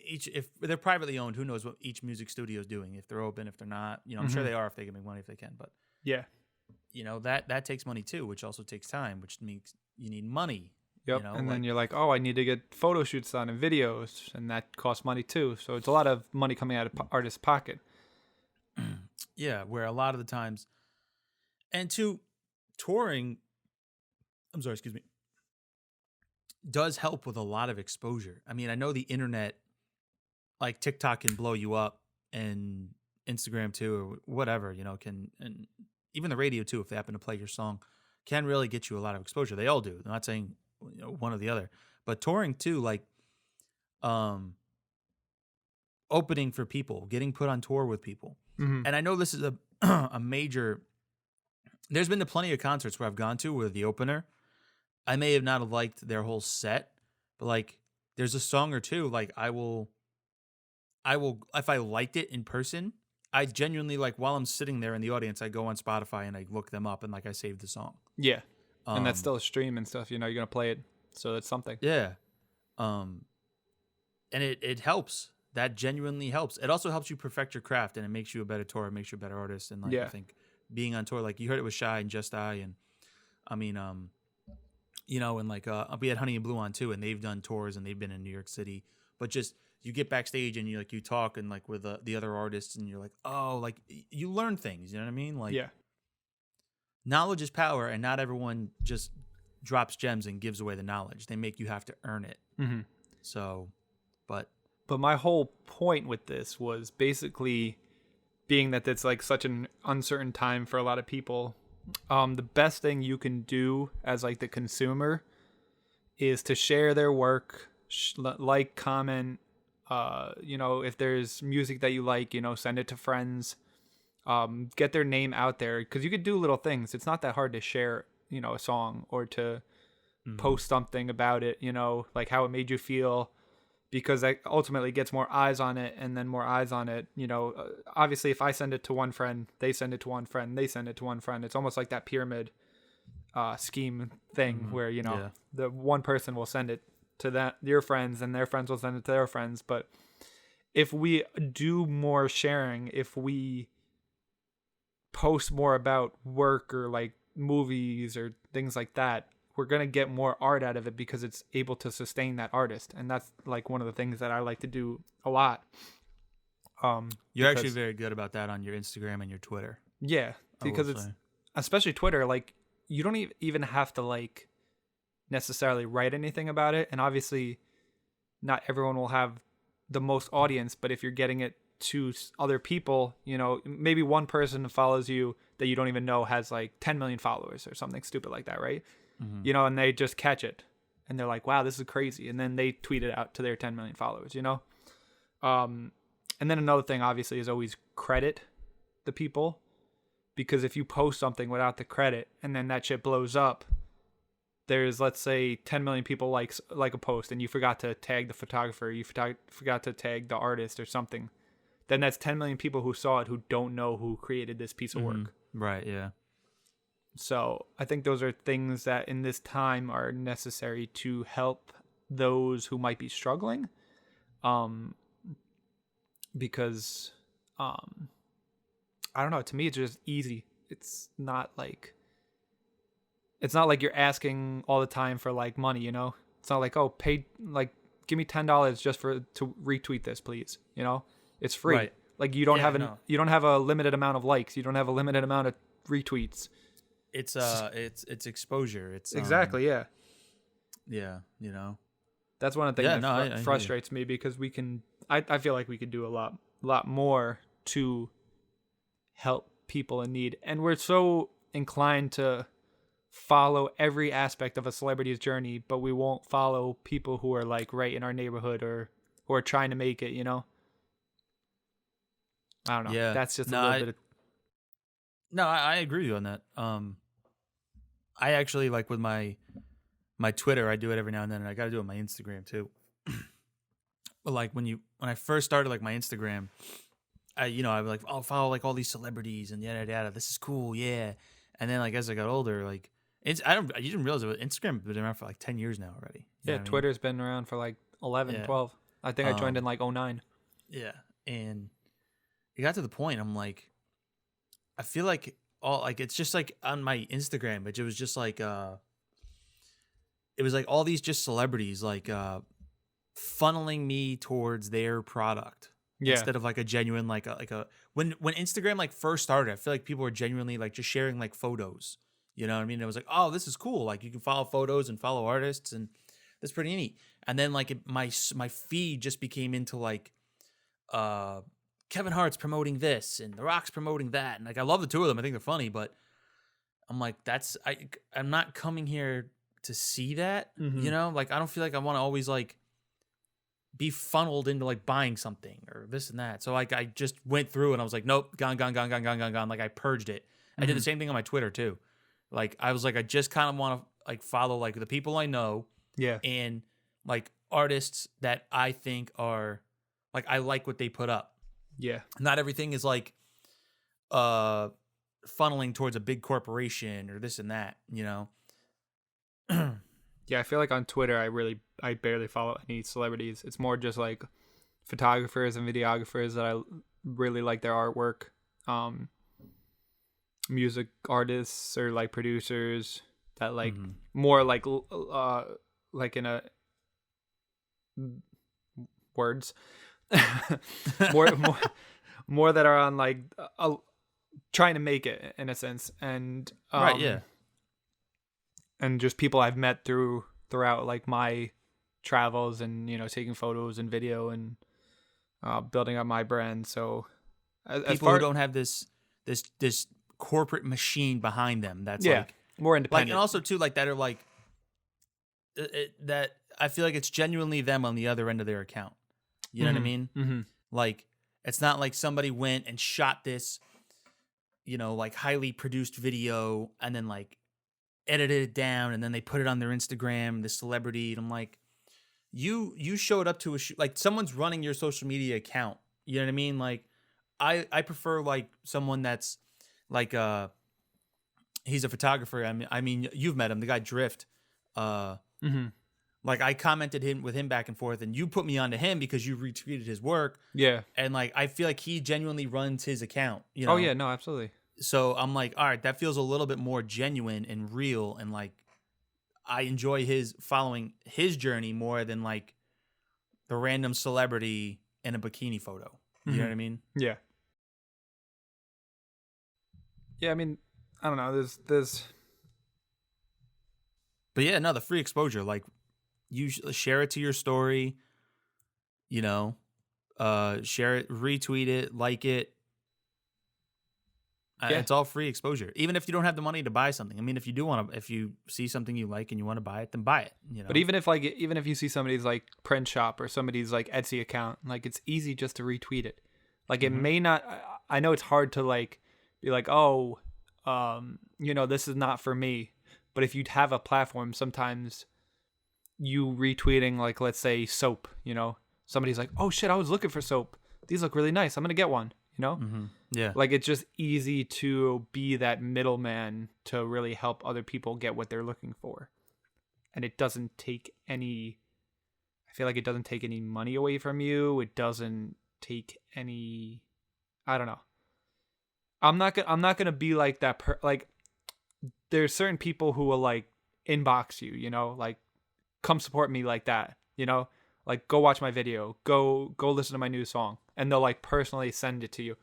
if they're privately owned, who knows what each music studio is doing, if they're open, if they're not, I'm sure Mhm. they are if they can make money if they can, but Yeah. that takes money too, which also takes time, which means you need money. Yep. know, And then like- you're like, oh, I need to get photo shoots done and videos, and that costs money too. So it's a lot of money coming out of artist's pocket. Yeah, where a lot of the times, and to touring, I'm sorry, excuse me, does help with a lot of exposure. I mean, I know the internet, like TikTok can blow you up and Instagram too, or whatever, can, and even the radio too, if they happen to play your song, can really get you a lot of exposure. They all do. I'm not saying one or the other, but touring too, like, opening for people, getting put on tour with people. Mm-hmm. And I know this is a major. There's been plenty of concerts where I've gone to where the opener, I may have not liked their whole set, but like there's a song or two like I will if I liked it in person, I genuinely like while I'm sitting there in the audience, I go on Spotify and I look them up and like I save the song. Yeah. And that's Um, still a stream and stuff. You're gonna play it, so that's something. Yeah. And it helps. That genuinely helps. It also helps you perfect your craft and it makes you a better tourer, it makes you a better artist. And like Yeah. I think being on tour, like you heard it with Shy and Just I, and I mean, and like we had Honey and Blue on too, and they've done tours and they've been in New York City. But just you get backstage and you talk and like with the other artists and you're like, oh, like you learn things. You know what I mean? Like Yeah. knowledge is power, and not everyone just drops gems and gives away the knowledge. They make you have to earn it. Mm-hmm. So, but But my whole point with this was basically being that it's like such an uncertain time for a lot of people. The best thing you can do as like the consumer is to share their work, like, comment, if there's music that you like, send it to friends, get their name out there, because you could do little things. It's not that hard to share, a song or to post something about it, like how it made you feel, because that ultimately gets more eyes on it, and then more eyes on it. Obviously, if I send it to one friend, they send it to one friend, they send it to one friend. It's almost like that pyramid scheme thing where, Yeah. the one person will send it to your friends, and their friends will send it to their friends. But if we do more sharing, if we post more about work or like movies or things like that, we're going to get more art out of it because it's able to sustain that artist. And that's like one of the things that I like to do a lot. you're actually because- very good about that on your Instagram and your Twitter. Yeah, I because will it's, say. especially Twitter, like you don't even have to like necessarily write anything about it. And obviously not everyone will have the most audience, but if you're getting it to other people, you know, maybe one person follows you that you don't even know has like 10 million followers or something stupid like that, right? You know, and they just catch it and they're like, wow, this is crazy. And then they tweet it out to their 10 million followers, you know? And then another thing obviously is always credit the people, because if you post something without the credit and then that shit blows up, there's, let's say, 10 million people like a post and you forgot to tag the photographer, you forgot to tag the artist or something, then that's 10 million people who saw it who don't know who created this piece of work. Right, yeah. So I think those are things that in this time are necessary to help those who might be struggling. Because I don't know, to me it's just easy. It's not like you're asking all the time for like money, you know? It's not like, oh, pay, like, give me $10 just to retweet this, please. You know, it's free. Right. Like you don't you don't have a limited amount of likes. You don't have a limited amount of retweets. It's exposure. It's exactly. Yeah. Yeah. You know, that's one of the things that I frustrates me, because I feel like we could do a lot more to help people in need. And we're so inclined to follow every aspect of a celebrity's journey, but we won't follow people who are like right in our neighborhood or who are trying to make it, you know? I don't know. Yeah. That's just a little bit of... No, I agree with you on that. I actually, like, with my Twitter, I do it every now and then, and I got to do it on my Instagram too. But like when I first started like my Instagram, I was like, I'll follow like all these celebrities and yada yada. This is cool, yeah. And then like as I got older, like you didn't realize it, Instagram has been around for like 10 years now already. Yeah, Twitter's been around for like 11, 12. I think I joined in like 09. Yeah, and it got to the point I'm like, I feel like it's just like on my Instagram, but it was just like it was like all these just celebrities like funneling me towards their product instead of like a genuine like a when Instagram like first started, I feel like people were genuinely like just sharing like photos, you know what I mean? It was like, oh, this is cool, like you can follow photos and follow artists, and that's pretty neat. And then like my feed just became into like Kevin Hart's promoting this and The Rock's promoting that, and like I love the two of them, I think they're funny, but I'm like, I'm not coming here to see that, you know? Like I don't feel like I want to always like be funneled into like buying something or this and that. So like I just went through and I was like, nope, gone. Like I purged it. I did the same thing on my Twitter too. Like I was like, I just kind of want to like follow like the people I know. Yeah. And like artists that I think are like, I like what they put up. Yeah. Not everything is like funneling towards a big corporation or this and that, you know? Yeah, I feel like on Twitter, I barely follow any celebrities. It's more just like photographers and videographers that I really like their artwork. Music artists or like producers that like more like in a words more that are on like trying to make it in a sense, and right, yeah. And just people I've met throughout like my travels and, you know, taking photos and video and building up my brand. So people who don't have this corporate machine behind them, that's like more independent. Like, and also too, like that are like that I feel like it's genuinely them on the other end of their account. You know what I mean? Mm-hmm. Like it's not like somebody went and shot this, you know, like highly produced video and then like edited it down and then they put it on their Instagram, the celebrity, and I'm like, you showed up to a like someone's running your social media account. You know what I mean? Like I prefer like someone that's like he's a photographer. I mean you've met him, the guy Drift. Like I commented with him back and forth, and you put me onto him because you retweeted his work. Yeah. And like I feel like he genuinely runs his account. You know? Oh yeah, no, absolutely. So I'm like, all right, that feels a little bit more genuine and real, and like I enjoy following his journey more than like the random celebrity in a bikini photo. You know what I mean? Yeah. Yeah, I mean, I don't know. There's But yeah, no, the free exposure, like you share it to your story, you know, share it, retweet it, like it. Yeah. It's all free exposure. Even if you don't have the money to buy something. I mean, if you do want to, if you see something you like and you want to buy it, then buy it. You know. But even if you see somebody's like print shop or somebody's like Etsy account, like it's easy just to retweet it. Like it may not. I know it's hard to like be like, oh, this is not for me. But if you'd have a platform, sometimes you retweeting like, let's say soap, somebody's like, oh shit, I was looking for soap. These look really nice. I'm gonna get one. Yeah. Like it's just easy to be that middleman to really help other people get what they're looking for. And it doesn't take any, I feel like it doesn't take any money away from you. It doesn't take any, I don't know. I'm not going to be like that. Like there's certain people who will like inbox you, like come support me like that, like go watch my video, go listen to my new song. And they'll like personally send it to you.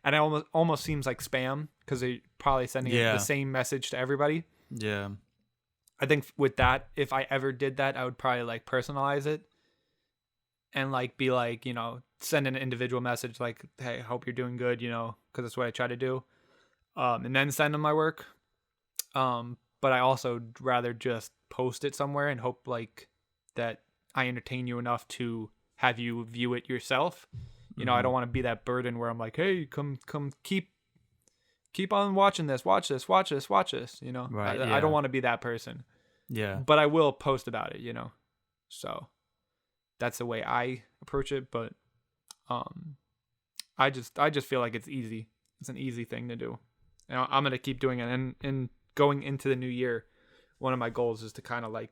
And it almost seems like spam because they're probably sending the same message to everybody. Yeah. I think with that, if I ever did that, I would probably like personalize it and like be like, send an individual message like, hey, hope you're doing good, because that's what I try to do. And then send them my work. But I also rather just post it somewhere and hope like that I entertain you enough to have you view it yourself. I don't want to be that burden where I'm like, hey, come keep on watching this, watch this. Right, I don't want to be that person. Yeah. But I will post about it, So that's the way I approach it. But I just feel like it's easy. It's an easy thing to do. And I'm going to keep doing it. And going into the new year, one of my goals is to kind of like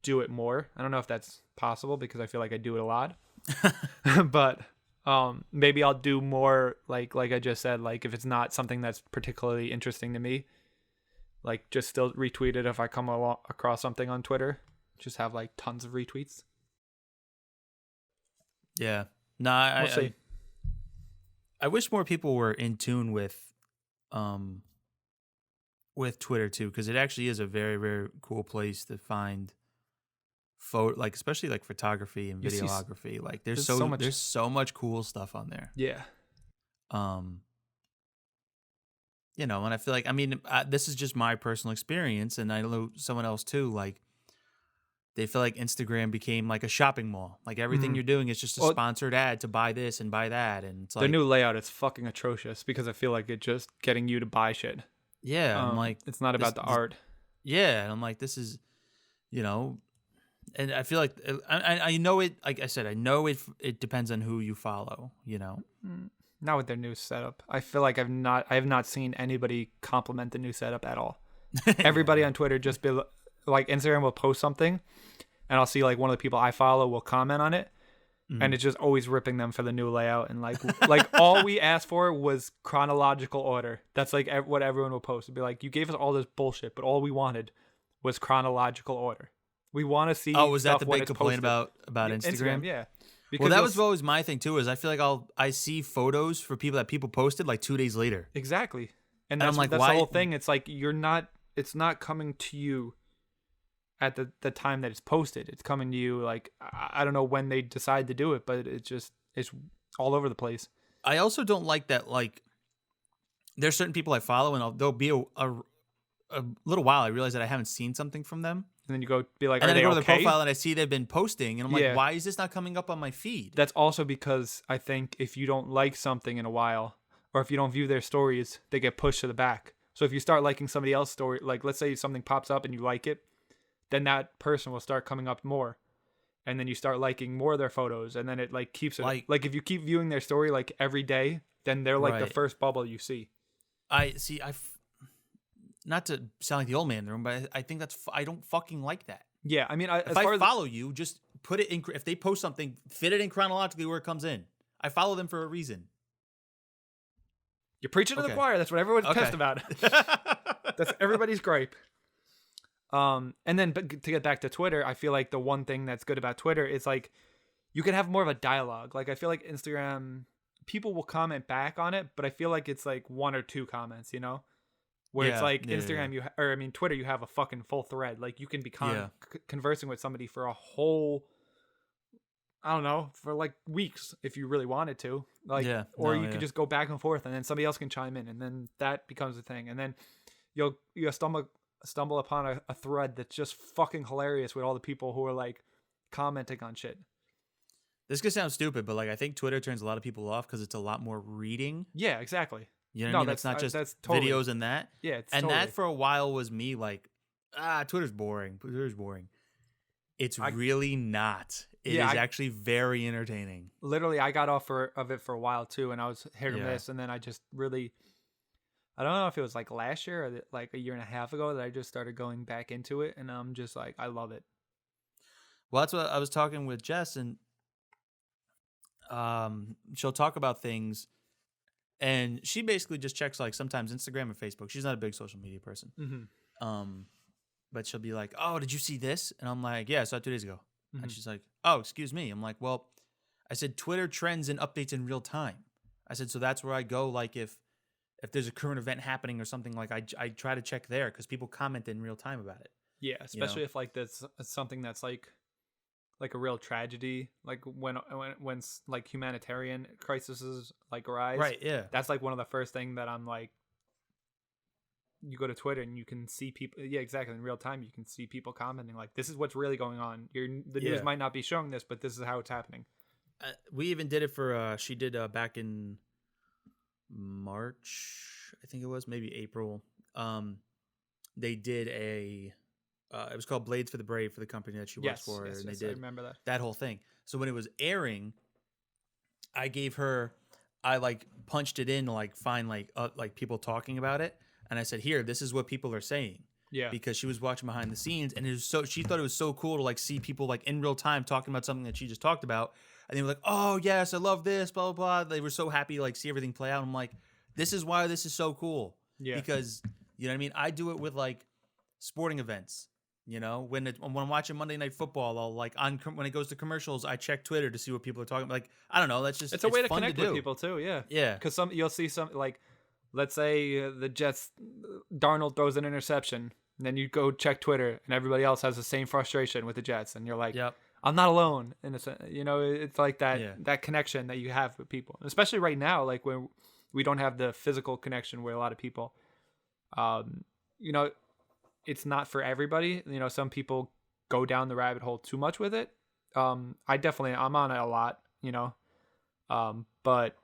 do it more. I don't know if that's possible because I feel like I do it a lot. But maybe I'll do more like I just said, like if it's not something that's particularly interesting to me, like just still retweet it if I come across something on Twitter. Just have like tons of retweets. Yeah. No, We'll see. I wish more people were in tune with Twitter too, because it actually is a very, very cool place to find like especially like photography and videography. Like there's so much cool stuff on there. Yeah. And I feel like, I mean, this is just my personal experience, and I know someone else too. Like, they feel like Instagram became like a shopping mall. Like everything you're doing is just a sponsored ad to buy this and buy that, and it's like the new layout is fucking atrocious because I feel like it's just getting you to buy shit. Yeah, I'm like, it's not about the art. Yeah, and I'm like, this is, and I feel like I know it. Like I said, I know it. It depends on who you follow. Not with their new setup. I feel like I have not seen anybody compliment the new setup at all. Everybody on Twitter just be like, Instagram will post something, and I'll see like one of the people I follow will comment on it, and it's just always ripping them for the new layout. And like all we asked for was chronological order. That's like what everyone will post. It'd be like, you gave us all this bullshit, but all we wanted was chronological order. We want to see. Oh, was that the big complaint about Instagram? Yeah. Because that was always my thing too. Is I feel like I see photos for people that people posted like 2 days later. Exactly, and that's, I'm like, that's why? the whole thing. It's like it's not coming to you at the time that it's posted. It's coming to you like I don't know when they decide to do it, but it's all over the place. I also don't like that. Like, there's certain people I follow, and there'll be a little while I realize that I haven't seen something from them. And then you go be like, and then I go to their okay? profile and I see they've been posting, and I'm like, why is this not coming up on my feed? That's also because I think if you don't like something in a while, or if you don't view their stories, they get pushed to the back. So if you start liking somebody else's story, like let's say something pops up and you like it, then that person will start coming up more, and then you start liking more of their photos, and then it like keeps it like if you keep viewing their story like every day, then they're like the first bubble you see. Not to sound like the old man in the room, but I think I don't fucking like that. Yeah, I mean, if I follow you, just put it in. If they post something, fit it in chronologically where it comes in. I follow them for a reason. You're preaching to the choir. That's what everyone's pissed about. That's everybody's gripe. And then to get back to Twitter, I feel like the one thing that's good about Twitter is like you can have more of a dialogue. Like I feel like Instagram, people will comment back on it, but I feel like it's like one or two comments, Where it's Yeah, like yeah, yeah, Instagram, Twitter, you have a fucking full thread. Like you can be Yeah. conversing with somebody for a whole, I don't know, for like weeks if you really wanted to. Like, Yeah, or no, you could yeah. just go back and forth, and then somebody else can chime in, and then that becomes a thing, and then you'll stumble upon a thread that's just fucking hilarious with all the people who are like commenting on shit. This could sound stupid, but like I think Twitter turns a lot of people off because it's a lot more reading. Yeah, exactly. You know what No, I mean? It's not just that's totally, videos and that. yeah, it's And totally. that for a while was me like, Twitter's boring. Twitter's boring. It's really not. It is actually very entertaining. Literally, I got off of it for a while too, and I was hit or Yeah. miss, and then I just really, I don't know if it was like last year or like a year and a half ago that I just started going back into it, and I'm just like, I love it. Well, that's what I was talking with Jess, and she'll talk about things, and she basically just checks like sometimes Instagram and Facebook. She's not a big social media person. Mm-hmm. But she'll be like, "Oh, did you see this?" And I'm like, "Yeah, I saw it 2 days ago." Mm-hmm. And she's like, "Oh, excuse me." I'm like, "Well," I said, "Twitter trends and updates in real time." I said, "So that's where I go. Like if there's a current event happening or something, like I try to check there because people comment in real time about it." Yeah, especially if like that's something that's like a real tragedy, like when like humanitarian crises like arise. Right. Yeah. That's like one of the first thing that I'm like, you go to Twitter and you can see people. Yeah, exactly. In real time, you can see people commenting like, "This is what's really going on. The news might not be showing this, but this is how it's happening." We even did it for. She did back in March, I think it was, maybe April. They did a. It was called Blades for the Brave for the company that she works for, and they did I remember that whole thing. So when it was airing, I gave her, I like punched it in to like find like people talking about it, and I said, "Here, this is what people are saying." Yeah. Because she was watching behind the scenes, and it was she thought it was so cool to like see people like in real time talking about something that she just talked about, and they were like, "Oh yes, I love this," blah blah blah. They were so happy to like see everything play out. I'm like, this is why this is so cool. Yeah. Because you know what I mean. I do it with like sporting events. You know, when I'm watching Monday Night Football, I'll like when it goes to commercials, I check Twitter to see what people are talking about. Like, I don't know, that's just it's a way to fun connect with people too. Yeah, yeah. Because you'll see some like, let's say the Jets, Darnold throws an interception, and then you go check Twitter, and everybody else has the same frustration with the Jets, and you're like, Yep. I'm not alone. In a sense, you know, it's like that Yeah. that connection that you have with people, especially right now, like when we don't have the physical connection with a lot of people. You know, it's not for everybody. You know, some people go down the rabbit hole too much with it. I'm on it a lot, you know. But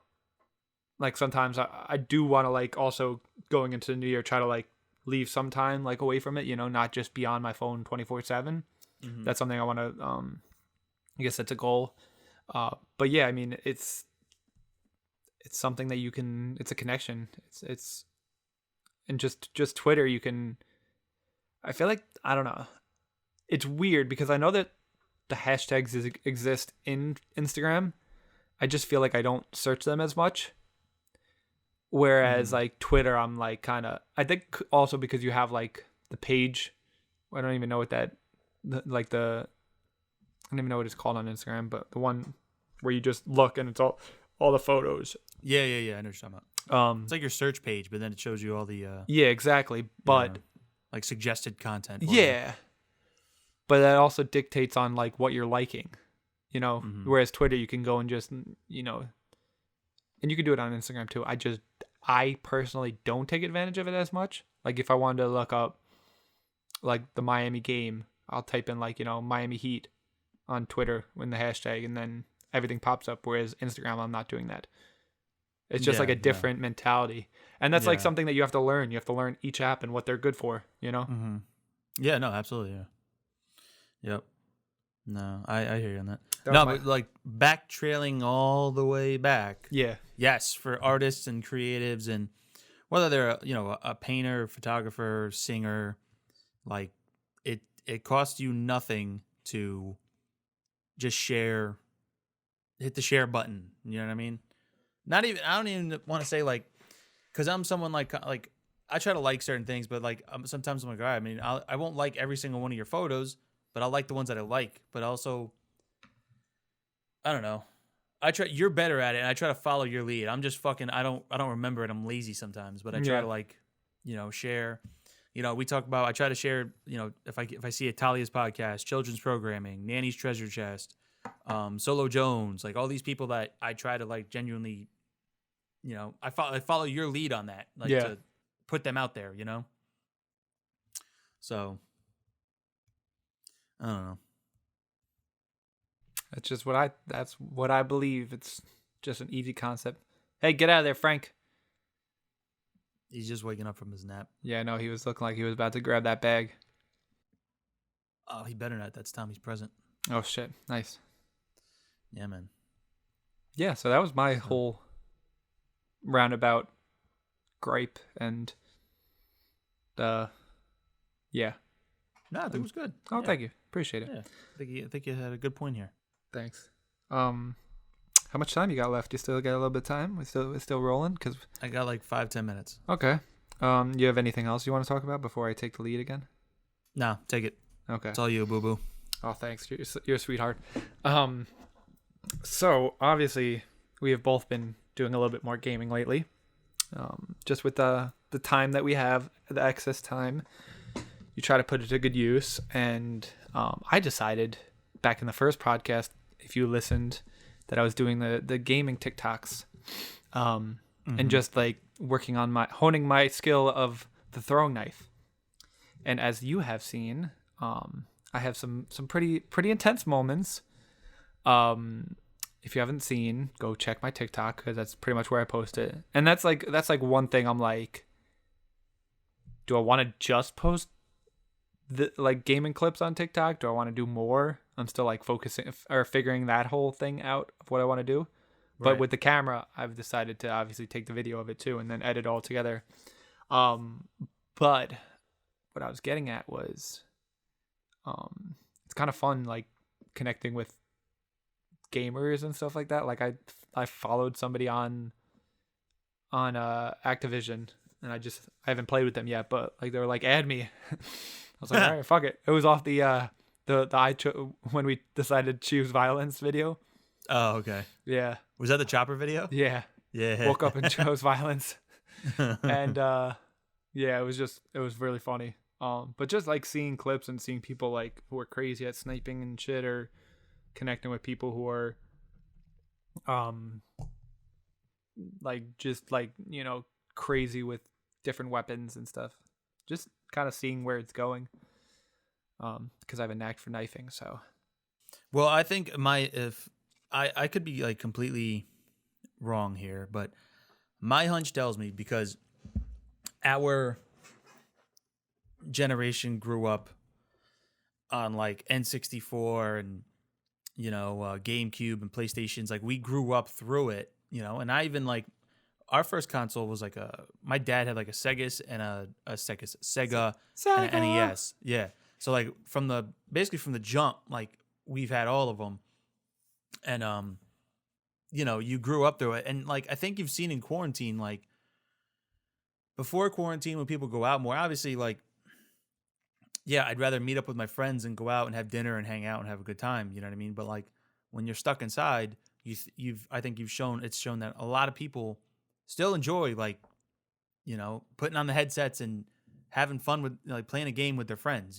like sometimes I do want to like also going into the new year, try to like leave some time like away from it, you know, not just be on my phone 24/7. Mhm. That's something I want to, I guess that's a goal. But yeah, I mean, it's something that you can, it's a connection. And just Twitter, you can, I feel like, I don't know. It's weird because I know that the hashtags exist in Instagram. I just feel like I don't search them as much. Whereas like Twitter, I'm like kind of, I think also because you have like the page. I don't even know what I don't even know what it's called on Instagram, but the one where you just look and it's all the photos. Yeah. I know what you're talking about. It's like your search page, but then it shows you all the yeah, exactly. But like suggested content. Yeah. But that also dictates on like what you're liking, you know, whereas Twitter, you can go and just, you know, and you can do it on Instagram too. I personally don't take advantage of it as much. Like if I wanted to look up like the Miami game, I'll type in like, you know, Miami Heat on Twitter in the hashtag and then everything pops up. Whereas Instagram, I'm not doing that. It's just like a different mentality. And that's like something that you have to learn. You have to learn each app and what they're good for, you know? Mm-hmm. Yeah, no, absolutely. Yeah. Yep. No, I hear you on that. But like backtrailing all the way back. Yeah. Yes, for artists and creatives, and whether they're a painter, photographer, singer, like it costs you nothing to just hit the share button. You know what I mean? I don't even want to say like, because I'm someone like I try to like certain things, but like sometimes I'm like, all right, I mean, I won't like every single one of your photos, but I'll like the ones that I like. But also, I don't know. You're better at it, and I try to follow your lead. I'm just fucking. I don't remember it. I'm lazy sometimes, but I try to like. share. We talk about. I try to share. If I see a Talia's podcast, children's programming, Nanny's Treasure Chest, Solo Jones, like all these people that I try to like genuinely, I follow your lead on that, like to put them out there. So I don't know. That's what I believe. It's just an easy concept. Hey, get out of there, Frank. He's just waking up from his nap. Yeah, no, he was looking like he was about to grab that bag. Oh, he better not. That's Tommy's present. Oh, shit. Nice. Yeah, man. Yeah, so that was my whole roundabout gripe and yeah. No, I think it was good. Oh, thank you. Appreciate it. Yeah. I think you had a good point here. Thanks. How much time you got left? You still got a little bit of time? We're still rolling? Cause I got like 5-10 minutes. Okay. You have anything else you want to talk about before I take the lead again? No, take it. Okay. It's all you, boo-boo. Oh, thanks. You're a sweetheart. So obviously we have both been doing a little bit more gaming lately. Just with the time that we have, the excess time, you try to put it to good use. And I decided back in the first podcast, if you listened, that I was doing the gaming TikToks, and just like working on honing my skill of the throwing knife. And as you have seen, I have some pretty intense moments. If you haven't seen, go check my TikTok, because that's pretty much where I post it. And that's like one thing I'm like, do I want to just post the like gaming clips on TikTok? Do I want to do more? I'm still like focusing or figuring that whole thing out of what I want to do. But Right. with the camera, I've decided to obviously take the video of it too and then edit all together. But what I was getting at was, it's kind of fun, like connecting with gamers and stuff like that. Like I followed somebody on Activision, and I haven't played with them yet, but like they were like, add me. I was like, all right, fuck it. It was off the when we decided to choose violence video. Oh, okay. Yeah. Was that the chopper video? Yeah. Yeah. Woke up and chose violence. And yeah, it was really funny. But just like seeing clips and seeing people like who are crazy at sniping and shit, or connecting with people who are like just like, crazy with different weapons and stuff. Just kind of seeing where it's going. Because I have a knack for knifing, so. Well, I think if I could be like completely wrong here, but my hunch tells me, because our generation grew up on like N64 and GameCube and PlayStations. Like we grew up through it, and I even like our first console was like my dad had like a Sega and a Sega and an NES. Yeah. So like from the jump, like we've had all of them, and you grew up through it, and like I think you've seen in quarantine, like before quarantine when people go out more, obviously like, yeah, I'd rather meet up with my friends and go out and have dinner and hang out and have a good time. You know what I mean? But like when you're stuck inside, I think it's shown that a lot of people still enjoy like, putting on the headsets and having fun with like playing a game with their friends,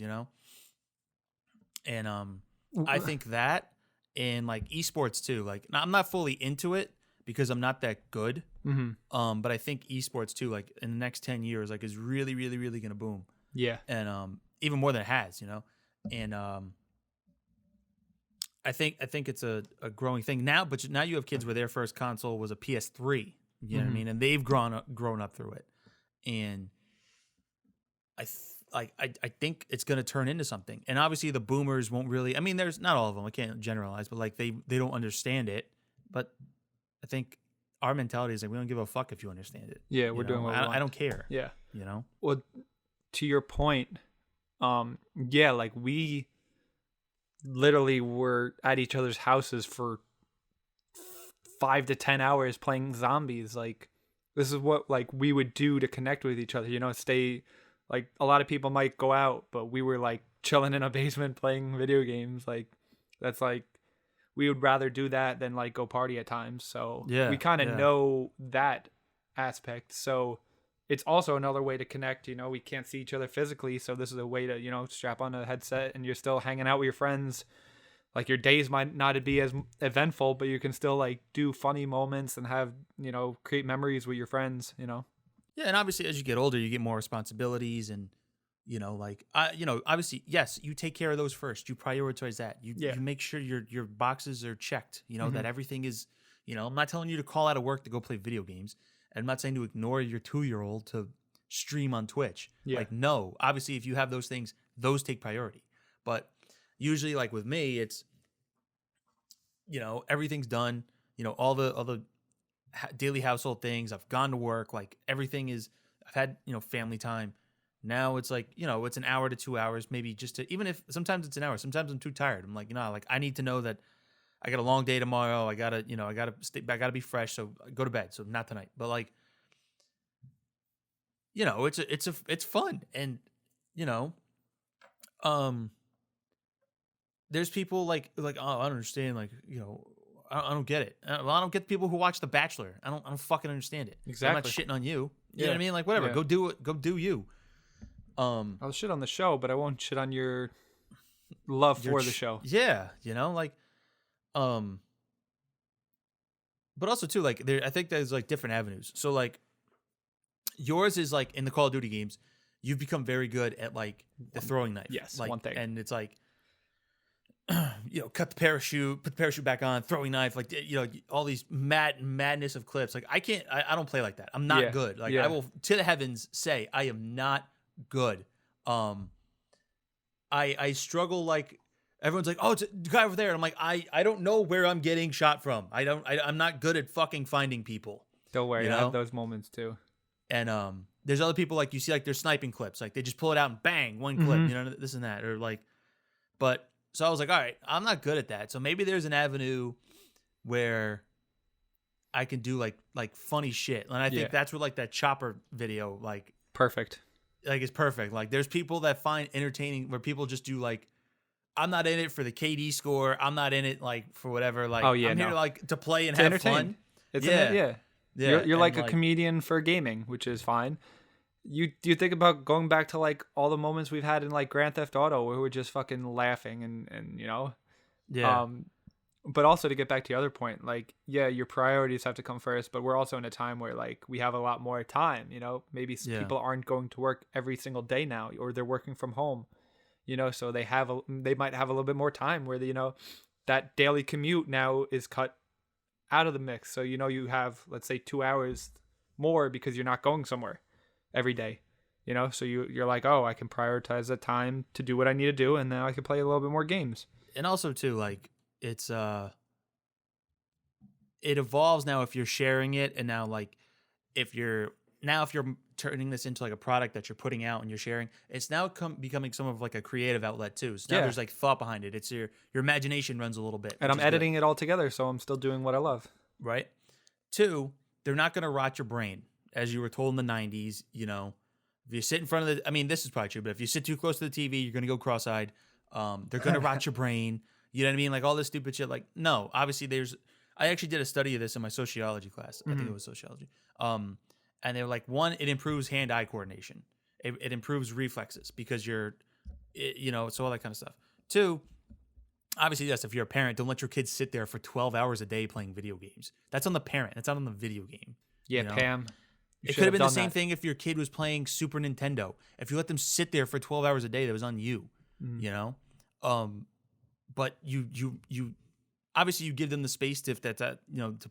and I think that, and like esports too. Like I'm not fully into it because I'm not that good. Mm-hmm. But I think esports too, like in the next 10 years, like is really, really, really gonna boom. Yeah. And even more than it has, and I think it's a growing thing now. But now you have kids where their first console was a PS3. You know what I mean? And they've grown up through it, and I think it's going to turn into something. And obviously the boomers won't really, I mean, there's not all of them, I can't generalize, but like they don't understand it. But I think our mentality is like, we don't give a fuck if you understand it. Yeah, we're doing what we want. I don't care. Yeah. Well, to your point, yeah, like we literally were at each other's houses for 5 to 10 hours playing zombies. Like this is what like we would do to connect with each other, stay. Like a lot of people might go out, but we were like chilling in a basement playing video games. Like that's like, we would rather do that than like go party at times. So yeah, we kind of know that aspect. So it's also another way to connect. You know, we can't see each other physically, so this is a way to, you know, strap on a headset and you're still hanging out with your friends. Like your days might not be as eventful, but you can still like do funny moments and have, you know, create memories with your friends, you know. Yeah, and obviously as you get older, you get more responsibilities, and like obviously, yes, you take care of those first. You prioritize that. You make sure your boxes are checked. That everything is. I'm not telling you to call out of work to go play video games. And I'm not saying to ignore your 2-year-old to stream on Twitch. Yeah. Like, no, obviously, if you have those things, those take priority. But usually, like with me, it's everything's done. All the daily household things. I've gone to work. Like everything is. I've had family time. Now it's like it's an hour to 2 hours, maybe just to, even if sometimes it's an hour. Sometimes I'm too tired. I'm like I need to know that I got a long day tomorrow. I gotta I gotta be fresh. So I go to bed. So not tonight, but like it's fun, and there's people like oh, I don't understand, like I don't get it. Well, I don't get the people who watch The Bachelor. I don't fucking understand it. Exactly. I'm not shitting on you. You know what I mean? Like whatever. Yeah. Go do it. Go do you. I'll shit on the show, but I won't shit on your love for the show. Yeah, but also too, like I think there's like different avenues. So like yours is like in the Call of Duty games, you've become very good at like the throwing knife. Yes, like, one thing. And it's like cut the parachute, put the parachute back on, throwing knife, like all these madness of clips. Like I don't play like that. I'm not good. Like I will to the heavens say I am not good. I struggle. Like everyone's like, oh, it's a guy over there. And I'm like, I don't know where I'm getting shot from. I'm not good at fucking finding people. Don't worry, I have those moments too. And there's other people, like you see, like they're sniping clips, like they just pull it out and bang, one clip, this and that, or like, but so I was like, all right, I'm not good at that. So maybe there's an avenue where I can do like funny shit, and I think that's where like that chopper video, like perfect. Like it's perfect. Like there's people that find entertaining where people just do like, I'm not in it for the KD score. I'm not in it like for whatever. Like I'm here like to play and have fun. Yeah. You're like a comedian for gaming, which is fine. Do you think about going back to like all the moments we've had in like Grand Theft Auto where we're just fucking laughing and but also to get back to the other point, like, your priorities have to come first, but we're also in a time where like we have a lot more time, maybe people aren't going to work every single day now, or they're working from home, so they might have a little bit more time where that daily commute now is cut out of the mix. So, you have, let's say 2 hours more because you're not going somewhere every day, so you're like, oh, I can prioritize that time to do what I need to do. And now I can play a little bit more games. And also too, like, it's it evolves now if you're sharing it, and now like if you're turning this into like a product that you're putting out and you're sharing, it's now becoming some of like a creative outlet too. So now there's like thought behind it. It's your imagination runs a little bit, and I'm editing it all together, so I'm still doing what I love. Right. 2, they're not going to rot your brain, as you were told in the 90s. If you sit in front of this is probably true, but if you sit too close to the TV, you're going to go cross-eyed. They're going to rot your brain. You know what I mean? Like all this stupid shit. Like, no, obviously I actually did a study of this in my sociology class. I think it was sociology. And they were like, 1, it improves hand-eye coordination. It improves reflexes because so all that kind of stuff. 2, obviously, yes, if you're a parent, don't let your kids sit there for 12 hours a day playing video games. That's on the parent. That's not on the video game. Yeah, Pam. It could have been the same thing if your kid was playing Super Nintendo. If you let them sit there for 12 hours a day, that was on you, But you obviously you give them the space to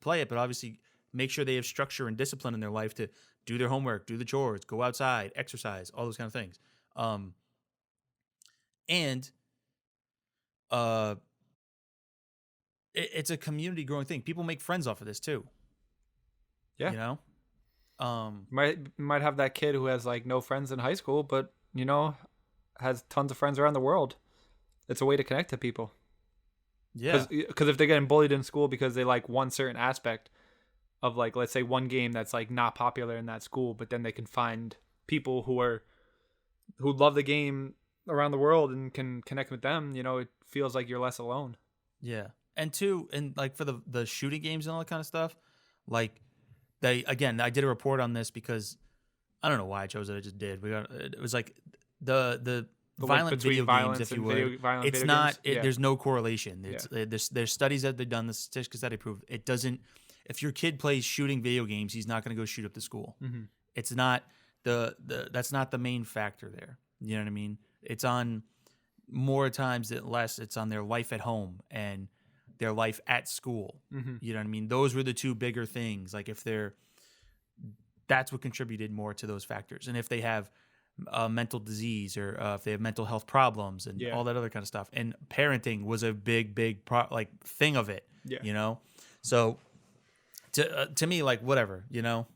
play it, but obviously make sure they have structure and discipline in their life to do their homework, do the chores, go outside, exercise, all those kind of things. It's a community growing thing. People make friends off of this too. Yeah. Might have that kid who has like no friends in high school, but has tons of friends around the world. It's a way to connect to people. Yeah. Because if they're getting bullied in school because they like one certain aspect of like, let's say one game that's like not popular in that school, but then they can find people who love the game around the world and can connect with them, it feels like you're less alone. Yeah. And 2, and like for the shooting games and all that kind of stuff, like I did a report on this because I don't know why I chose it. I just did. It was like the The link violent between video violence games, if you and would. violent It's video not. games? Yeah. There's no correlation. There's studies that they've done. The statistics that they prove it doesn't. If your kid plays shooting video games, he's not going to go shoot up the school. Mm-hmm. It's not that's not the main factor there. You know what I mean? It's on more times than less. It's on their life at home and their life at school. Mm-hmm. You know what I mean? Those were the two bigger things. Like that's what contributed more to those factors. And if they have mental disease or if they have mental health problems and all that other kind of stuff. And parenting was a big thing of it. Yeah. You know? So to me, like, whatever, you know?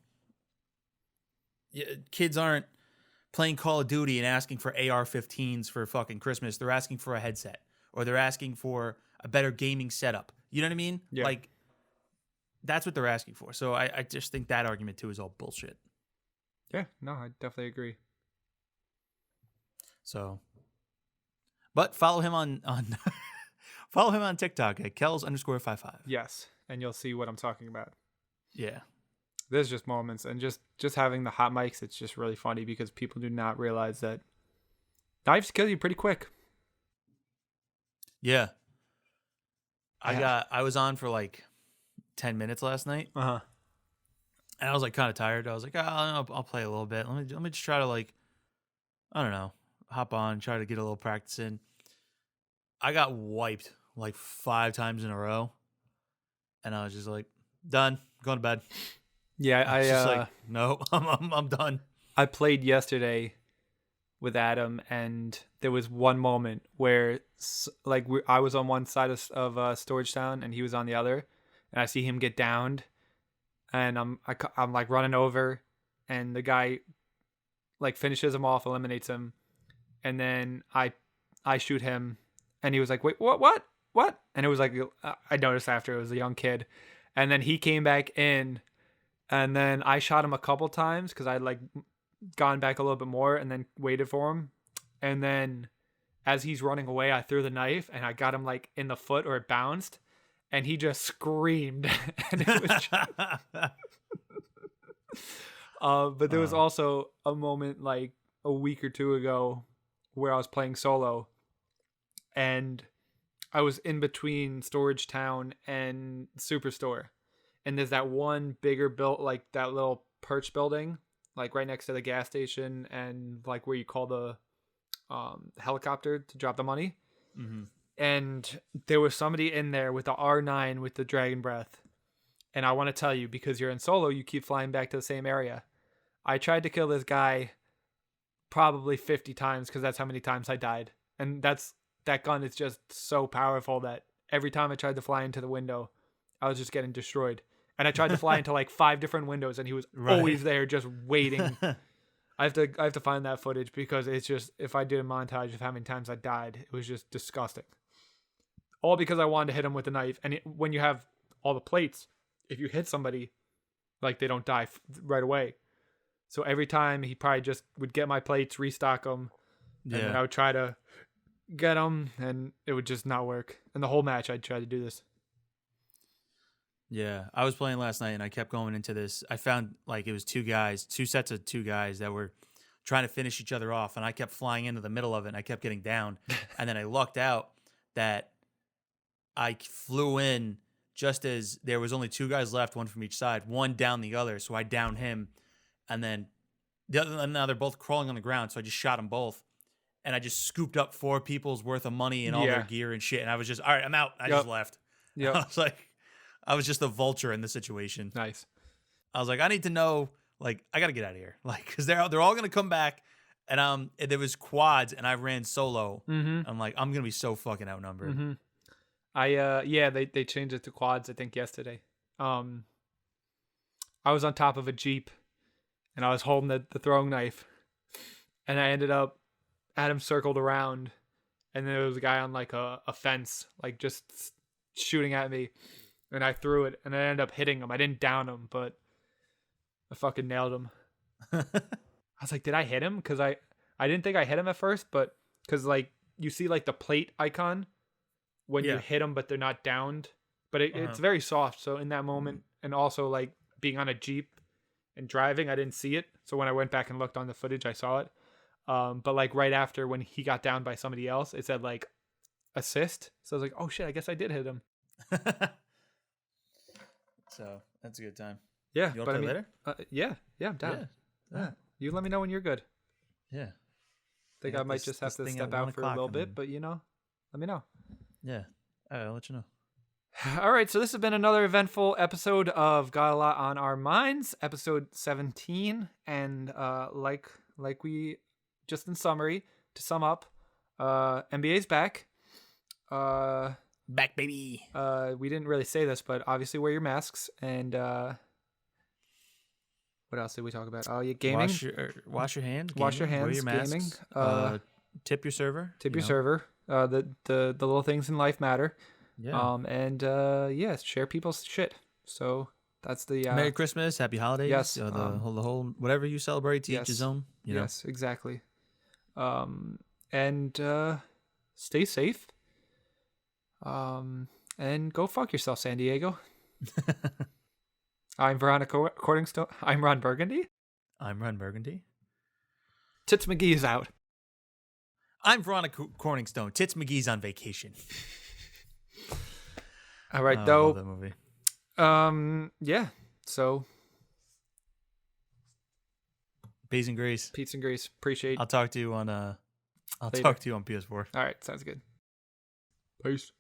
Kids aren't playing Call of Duty and asking for AR-15s for fucking Christmas. They're asking for a headset or they're asking for a better gaming setup. You know what I mean? Yeah. Like, that's what they're asking for. So I just think that argument too is all bullshit. Yeah, no, I definitely agree. So, but follow him on follow him on TikTok at Kells_55. Yes, and you'll see what I'm talking about. Yeah. There's just moments, and just having the hot mics, it's just really funny because people do not realize that knives kill you pretty quick. Yeah. I was on for like 10 minutes last night. Uh-huh. And I was like kind of tired. I was like, I'll play a little bit. Let me just try to, like, I don't know, hop on, try to get a little practice in. I got wiped like 5 times in a row. And I was just like, done, going to bed. Yeah, I was just like, no, I'm done. I played yesterday with Adam, and there was one moment where, like, I was on one side of Storage Town, and he was on the other, and I see him get downed, and I'm like running over, and the guy like finishes him off, eliminates him, and then I shoot him, and he was like, wait, what? And it was like, I noticed after, it was a young kid, and then he came back in. And then I shot him a couple times because I'd like gone back a little bit more and then waited for him. And then as he's running away, I threw the knife and I got him like in the foot, or it bounced, and he just screamed. And it was but there was also a moment like a week or two ago where I was playing solo, and I was in between Storage Town and Superstore. And there's that one bigger built, like that little perch building, like right next to the gas station and like where you call the helicopter to drop the money. Mm-hmm. And there was somebody in there with the R9 with the Dragon Breath. And I want to tell you, because you're in solo, you keep flying back to the same area. I tried to kill this guy probably 50 times because that's how many times I died. And that gun is just so powerful that every time I tried to fly into the window, I was just getting destroyed. And I tried to fly into like 5 different windows, and he was always there just waiting. I have to find that footage because it's just, if I did a montage of how many times I died, it was just disgusting. All because I wanted to hit him with a knife. And when you have all the plates, if you hit somebody, like, they don't die right away. So every time he probably just would get my plates, restock them, and then I would try to get them, and it would just not work. And the whole match, I'd try to do this. Yeah, I was playing last night and I kept going into this. I found like it was 2 sets of 2 guys that were trying to finish each other off, and I kept flying into the middle of it and I kept getting down. And then I lucked out that I flew in just as there was only 2 guys left, one from each side, one down the other. So I downed him, and then now they're both crawling on the ground. So I just shot them both, and I just scooped up 4 people's worth of money and all their gear and shit. And I was just, all right, I'm out. I just left. Yeah, I was like, I was just the vulture in the situation. Nice. I was like, I need to know, like, I got to get out of here. Like, because they're all going to come back. And there was quads, and I ran solo. Mm-hmm. I'm like, I'm going to be so fucking outnumbered. Mm-hmm. They changed it to quads, I think, yesterday. I was on top of a Jeep, and I was holding the throwing knife. And I ended up, Adam circled around, and there was a guy on, like, a fence, like, just shooting at me. And I threw it, and I ended up hitting him. I didn't down him, but I fucking nailed him. I was like, did I hit him? Because I didn't think I hit him at first, but because, like, you see, like, the plate icon when you hit them, but they're not downed. But it's very soft. So in that moment, and also, like, being on a Jeep, and driving, I didn't see it. So when I went back and looked on the footage, I saw it. But like right after when he got down by somebody else, it said like assist. So I was like, oh shit, I guess I did hit him. So that's a good time. Yeah. You want to play later? Yeah, I'm down. Yeah. You let me know when you're good. Yeah. Think I might just have to step out for a little bit, but let me know. Yeah. All right, I'll let you know. All right, so this has been another eventful episode of Got a Lot on Our Minds, episode 17, and like we just in summary to sum up, NBA's back. Back, baby. We didn't really say this, but obviously wear your masks and what else did we talk about? Oh, yeah, gaming. Wash your hands. Wash your hands. Wear your masks. Gaming. Tip your server. Tip your server. The little things in life matter. Yeah. And share people's shit. So that's the Merry Christmas, Happy Holidays. Yes. The whole whatever you celebrate to each his own. Yes, exactly. And stay safe. And go fuck yourself, San Diego. I'm Veronica Corningstone. I'm Ron Burgundy. I'm Ron Burgundy. Tits McGee's out. I'm Veronica Corningstone. Tits McGee's on vacation. All right, I though. love that movie. Yeah. So, Peace and Grace. Peace and Grace. Appreciate. I'll talk to you on. I'll Later. talk to you on PS4. All right, sounds good. Peace.